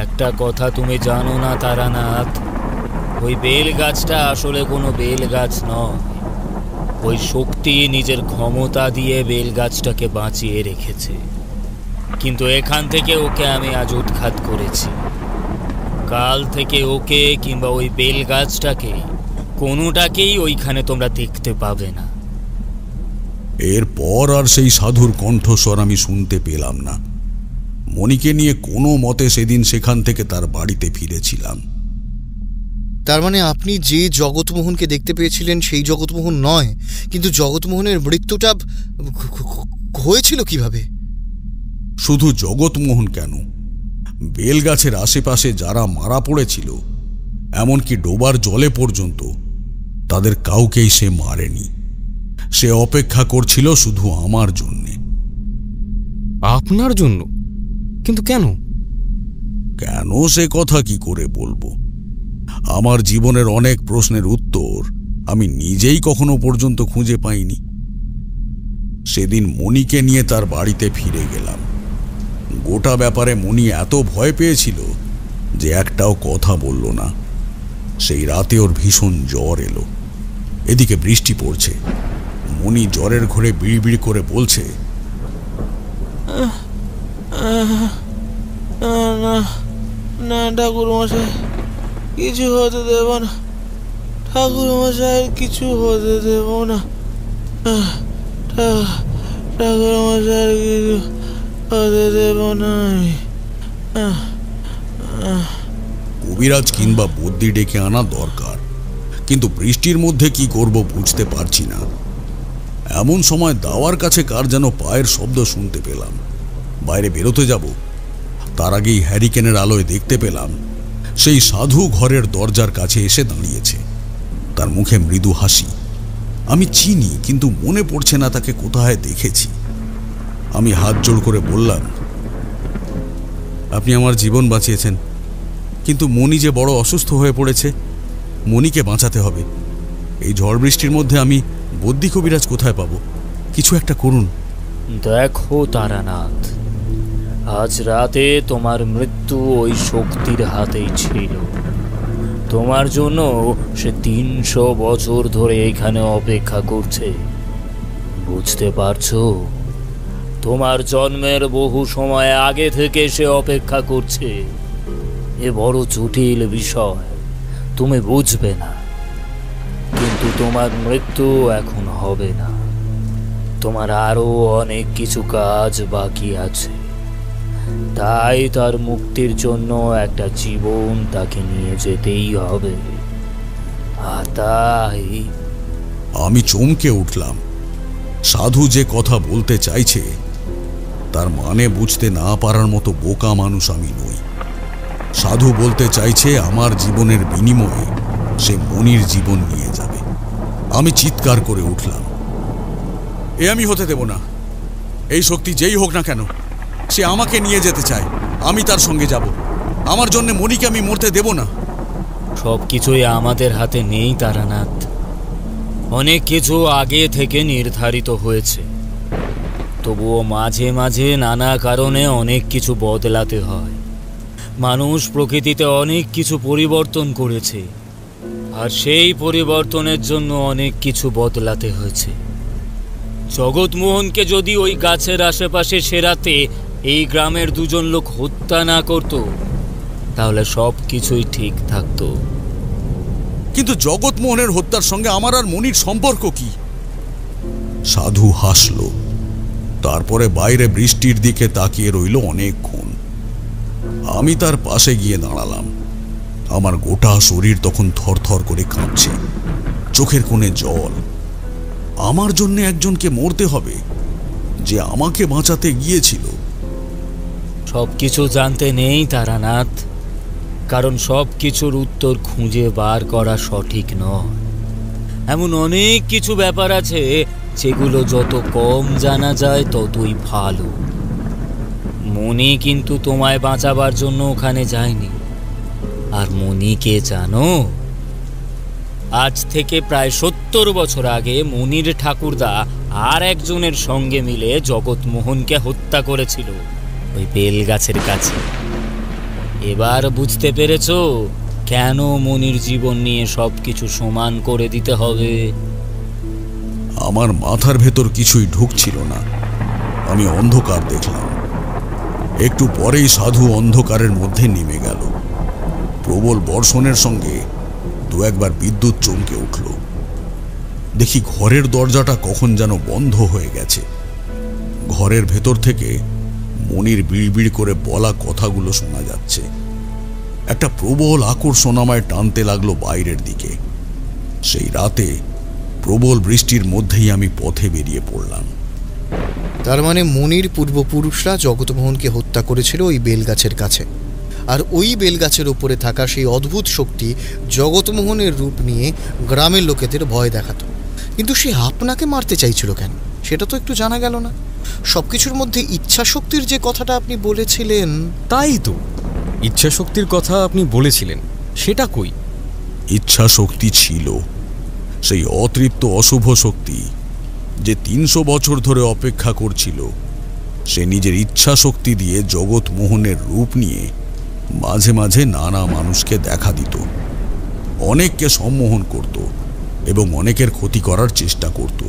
একটা কথা তুমি জানো না তারানাথ, ওই বেল গাছটা আসলে কোনো বেল গাছ নয়। ওই শক্তি নিজের ক্ষমতা দিয়ে বেল গাছটাকে বাঁচিয়ে রেখেছে। কিন্তু এখান থেকে ওকে আমি আজ উৎখাত করেছি। কাল থেকে ওকে কিংবা ওই বেল গাছটাকে কোনোটাকেই ওইখানে তোমরা দেখতে পাবে না। এরপর আর সেই সাধুর কণ্ঠস্বর আমি শুনতে পেলাম না। মণিকে নিয়ে কোনো মতে সেদিন সেখান থেকে তার বাড়িতে ফিরেছিলাম। তার মানে আপনি যে জগৎমোহনকে দেখতে পেয়েছিলেন সেই জগৎমোহন নয়, কিন্তু জগৎমোহনের মৃত্যুটা হয়েছিল কিভাবে? শুধু জগৎমোহন কেন, বেলগাছের আশেপাশে যারা মারা পড়েছিল, এমনকি ডোবার জলে পর্যন্ত, তাদের কাউকেই সে মারেনি। সে অপেক্ষা করছিল শুধু আমার জন্যে। আপনার জন্য? কিন্তু কেন? কেন সে কথা কি করে বলবো? আমার জীবনের অনেক প্রশ্নের উত্তর আমি নিজেই কখনো পর্যন্ত খুঁজে পাইনি। সেদিন মণিকে নিয়ে তার বাড়িতে ফিরে গেলাম। গোটা ব্যাপারে মণি এত ভয় পেয়েছিল যে একটাও কথা বলল না। সেই রাতে ওর ভীষণ জ্বর এলো। এদিকে বৃষ্টি পড়ছে। মণি জ্বরের ঘোরে বিড়বিড় করে বলছে, না ঠাকুরমশাই, কিছু হতে দেব না। ঠাকুরমশাই, কিছু হতে দেব না। ঠাকুরমশাই, কিছু হতে দেব না। কবিরাজ কিংবা বদ্যি ডেকে আনা দরকার, কিন্তু বৃষ্টির মধ্যে কি করব বুঝতে পারছি না। এমন সময় দাওয়ার কাছে কার যেন পায়ের শব্দ শুনতে পেলাম। বাইরে বেরোতে যাব, তার আগেই হ্যারিকেনের আলোয় দেখতে পেলাম সেই সাধু ঘরের দরজার কাছে এসে দাঁড়িয়েছে। তার মুখে মৃদু হাসি। আমি চিনি, কিন্তু মনে পড়ছে না তাকে কোথায় দেখেছি। আমি হাত জোড় করে বললাম, আপনি আমার জীবন বাঁচিয়েছেন, কিন্তু মণি যে বড় অসুস্থ হয়ে পড়েছে। মণিকে বাঁচাতে হবে। এই ঝড় বৃষ্টির মধ্যে আমি বদ্যি কবিরাজ কোথায় পাবো? কিছু একটা করুন। দেখো তারানাথ, আজ রাতে তোমার মৃত্যু ওই শক্তির হাতেই ছিল। তোমার জন্য সে 300 বছর ধরে এখানে অপেক্ষা করছে। বুঝতে পারছো? তোমার জন্মের বহু সময় আগে থেকে সে অপেক্ষা করছে। এ বড় জটিল বিষয়, তুমি বুঝবে না, কিন্তু তোমার মৃত্যু এখন হবে না। তোমার আরো অনেক কিছু কাজ বাকি আছে, তাই তার মুক্তির জন্য একটা জীবন তাকে নিয়ে যেতেই হবে। আর তাই আমি চমকে উঠলাম। সাধু যে কথা বলতে চাইছে তার মানে বুঝতে না পারার মতো বোকা মানুষ আমি নই। সাধু বলতে চাইছে আমার জীবনের বিনিময়ে সে মনির জীবন নিয়ে যাবে। আমি চিৎকার করে উঠলাম, এ আমি হতে দেব না। এই শক্তি যেই হোক না কেন, সে আমাকে নিয়ে যেতে চায়, আমি তার সঙ্গে যাব। আমার জন্য মনিকে আমি মরতে দেব না। সব কিছুই আমাদের হাতে নেই তারানাথ। অনেক কিছু আগে থেকে নির্ধারিত হয়েছে, তবুও মাঝে মাঝে নানা কারণে অনেক কিছু বদলাতে হয়। মানুষ প্রকৃতিতে অনেক কিছু পরিবর্তন করেছে, আর সেই পরিবর্তনের জন্য অনেক কিছু বদলাতে হয়েছে। জগৎমোহনকে যদি ওই গাছের আশেপাশে সে রাতে এই গ্রামের 2জন লোক হত্যা না করত, তাহলে সব কিছুই ঠিক থাকতো। কিন্তু জগৎমোহনের হত্যার সঙ্গে আমার আর মনির সম্পর্ক কি? সাধু হাসল, তারপরে বাইরে বৃষ্টির দিকে তাকিয়ে রইল অনেকক্ষণ। আমি তার পাশে গিয়ে দাঁড়ালাম। আমার গোটা শরীর তখন থরথর করে কাঁপছে, চোখের কোণে জল। আমার জন্য একজনকে মরতে হবে যে আমাকে বাঁচাতে গিয়েছিল। সবকিছু জানতে নেই তারানাথ, কারণ সব কিছুর উত্তর খুঁজে বার করা সঠিক নয়। এমন অনেক কিছু ব্যাপার আছে যেগুলো যত কম জানা যায় ততই ভালো। মনি কিন্তু তোমায় বাঁচাবার জন্য ওখানে যায়নি। আর মনিকে জানো? আজ থেকে প্রায় 70 বছর আগে মনির ঠাকুরদা আর একজনের সঙ্গে মিলে জগৎমোহনকে হত্যা করেছিল ওই বেলগাছের কাছে। এবার বুঝতে পেরেছো কেন মনির জীবন নিয়ে সবকিছু সমান করে দিতে হবে? আমার মাথার ভেতর কিছুই ঢুকছিল না। আমি অন্ধকার দেখলাম। একটু পরেই সাধু অন্ধকারের মধ্যে নেমে গেল। প্রবল বর্ষণের সঙ্গে 2-1বার বিদ্যুৎ চমকে উঠল। দেখি ঘরের দরজাটা কখন যেন বন্ধ হয়ে গেছে। ঘরের ভেতর থেকে মনির বিড়বিড় করে বলা কথাগুলো শোনা যাচ্ছে। একটা প্রবল আকর্ষণ আমায় টানতে লাগলো বাইরের দিকে। সেই রাতে প্রবল বৃষ্টির মধ্যেই আমি পথে বেরিয়ে পড়লাম। তার মানে মনির পূর্বপুরুষরা জগৎমোহনকে হত্যা করেছিল ওই বেলগাছের কাছে, আর ওই বেলগাছের উপরে থাকা সেই অদ্ভুত শক্তি জগৎমোহনের রূপ নিয়ে গ্রামের লোকেদের ভয় দেখাতো। কিন্তু সে আপনাকে মারতে চাইছিল কেন, সেটা তো একটু জানা গেল না। সবকিছুর মধ্যে ইচ্ছা শক্তির যে কথাটা আপনি বলেছিলেন। তাই তো, ইচ্ছা শক্তির কথা আপনি বলেছিলেন, সেটা কই? ইচ্ছা শক্তি ছিল, সেই অতৃপ্ত অশুভ শক্তি যে 300 বছর ধরে অপেক্ষা করছিল। সে নিজের ইচ্ছা শক্তি দিয়ে জগৎমোহনের রূপ নিয়ে মাঝে মাঝে নানা মানুষকে দেখা দিত, অনেককে সম্মোহন করত এবং অনেকের ক্ষতি করার চেষ্টা করত।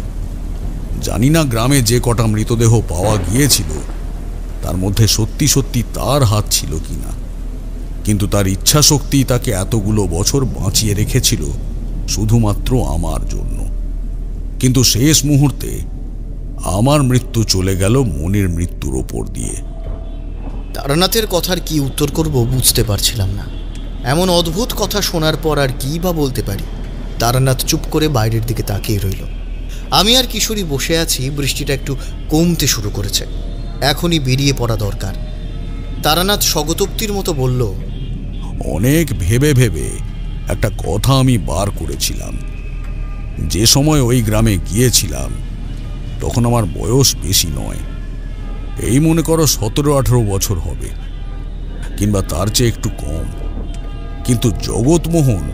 জানি না গ্রামে যে কটা মৃতদেহ পাওয়া গিয়েছিল তার মধ্যে সত্যি সত্যি তার হাত ছিল কিনা, কিন্তু তার ইচ্ছা শক্তি তাকে এতগুলো বছর বাঁচিয়ে রেখেছিল শুধুমাত্র আমার জন্য। কিন্তু শেষ মুহূর্তে আমার মৃত্যু চলে গেল মনির মৃত্যুর ওপর দিয়ে। তারানাথের কথার কি উত্তর করব বুঝতে পারছিলাম না। এমন অদ্ভুত কথা শোনার পর আর কি বা বলতে পারি। তারানাথ চুপ করে বাইরের দিকে তাকিয়ে রইল। আমি আর কিশোরী বসে আছি। বৃষ্টিটা একটু কমতে শুরু করেছে, এখনই বেরিয়ে পড়া দরকার। তারানাথ স্বগতোক্তির মতো বলল, অনেক ভেবে ভেবে একটা কথা আমি বার করেছিলাম। যে সময় ওই গ্রামে গিয়েছিলাম তখন আমার বয়স বেশি নয়, এই মনে করো 17-18 বছর হবে, কিংবা তার চেয়ে একটু কম। কিন্তু জগৎমোহন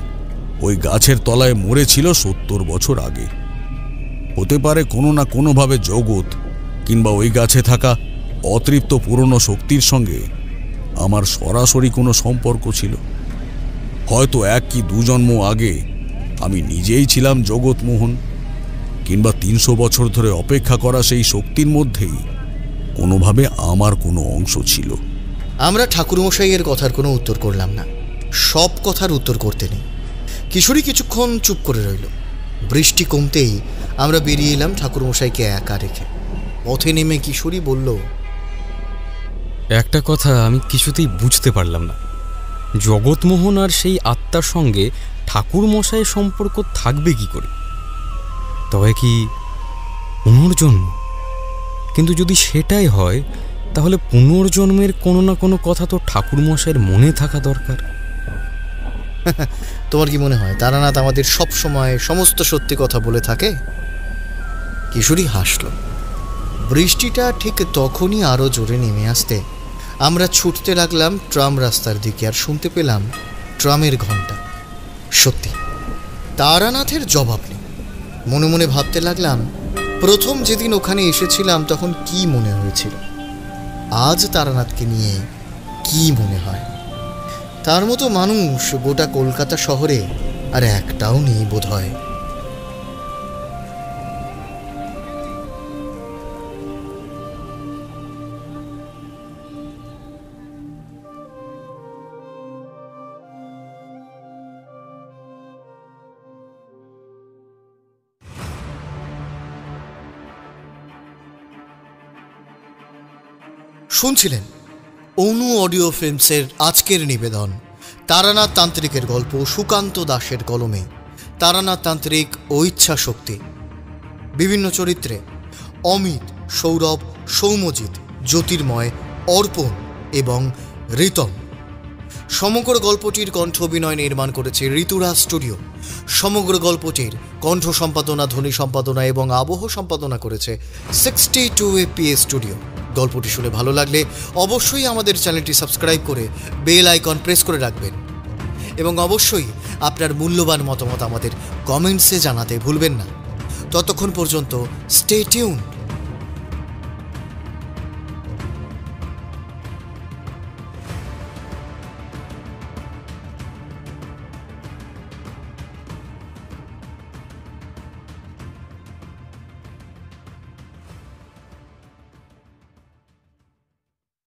ওই গাছের তলায় মরেছিল 70 বছর আগে। হতে পারে কোনো না কোনোভাবে জগৎ কিংবা ওই গাছে থাকা অতৃপ্ত পুরনো শক্তির সঙ্গে আমার সরাসরি কোনো সম্পর্ক ছিল। হয়তো 1 কি 2 জন্ম আগে আমি নিজেই ছিলাম জগৎমোহন, কিংবা 300 বছর ধরে অপেক্ষা করা সেই শক্তির মধ্যেই কোনোভাবে আমার কোনো অংশ ছিল। আমরা ঠাকুরমশাইয়ের কথার কোনো উত্তর করলাম না। সব কথার উত্তর করতে নেই। কিশোরী কিছুক্ষণ চুপ করে রইল। বৃষ্টি কমতেই আমরা বেরিয়ে এলাম ঠাকুরমশাইকে একা রেখে। পথে নেমে কিশোরী বলল, একটা কথা আমি কিছুতেই বুঝতে পারলাম না, জগৎমোহন আর সেই আত্মার সঙ্গে ঠাকুরমশাইয়ের সম্পর্ক থাকবে কি করে? তবে কি পুনর্জন্ম? কিন্তু যদি সেটাই হয় তাহলে পুনর্জন্মের কোনো না কোনো কথা তো ঠাকুরমশাইয়ের মনে থাকা দরকার। তোমার কি মনে হয় তারানাথ আমাদের সব সময় সমস্ত সত্যি কথা বলে থাকে? কিশোরী হাসল। বৃষ্টিটা ঠিক তখনই আরো জোরে নেমে আসতে আমরা ছুটতে লাগলাম ট্রাম রাস্তার দিকে, আর শুনতে পেলাম ট্রামের ঘন্টা। সত্যি তারানাথের জবাব নেই। মনে মনে ভাবতে লাগলাম, প্রথম যেদিন ওখানে এসেছিলাম তখন কি মনে হয়েছিল, আজ তারানাথকে নিয়ে কি মনে হয়। তার মতো মানুষ গোটা কলকাতা শহরে আর একটাও নেই বোধহয়। শুনছিলেন অনু অডিও ফিল্মসের আজকের নিবেদন তারানাথ তান্ত্রিকের গল্প, সুকান্ত দাসের কলমে তারানাথ তান্ত্রিক ও ইচ্ছা শক্তি। বিভিন্ন চরিত্রে অমিত, সৌরভ, সৌম্যজিৎ, জ্যোতির্ময়, অর্পণ এবং ঋতম। সমগ্র গল্পটির কণ্ঠ অভিনয় নির্মাণ করেছে ঋতুরাজ স্টুডিও। সমগ্র গল্পটির কণ্ঠ সম্পাদনা, ধ্বনি সম্পাদনা এবং আবহ সম্পাদনা করেছে 62 APS স্টুডিও। গল্পটি শুনে ভালো লাগলে অবশ্যই আমাদের চ্যানেলটি সাবস্ক্রাইব করে বেল আইকন প্রেস করে রাখবেন এবং অবশ্যই আপনার মূল্যবান মতামত আমাদের কমেন্টসে জানাতে ভুলবেন না। ততক্ষণ পর্যন্ত স্টে টিউনড।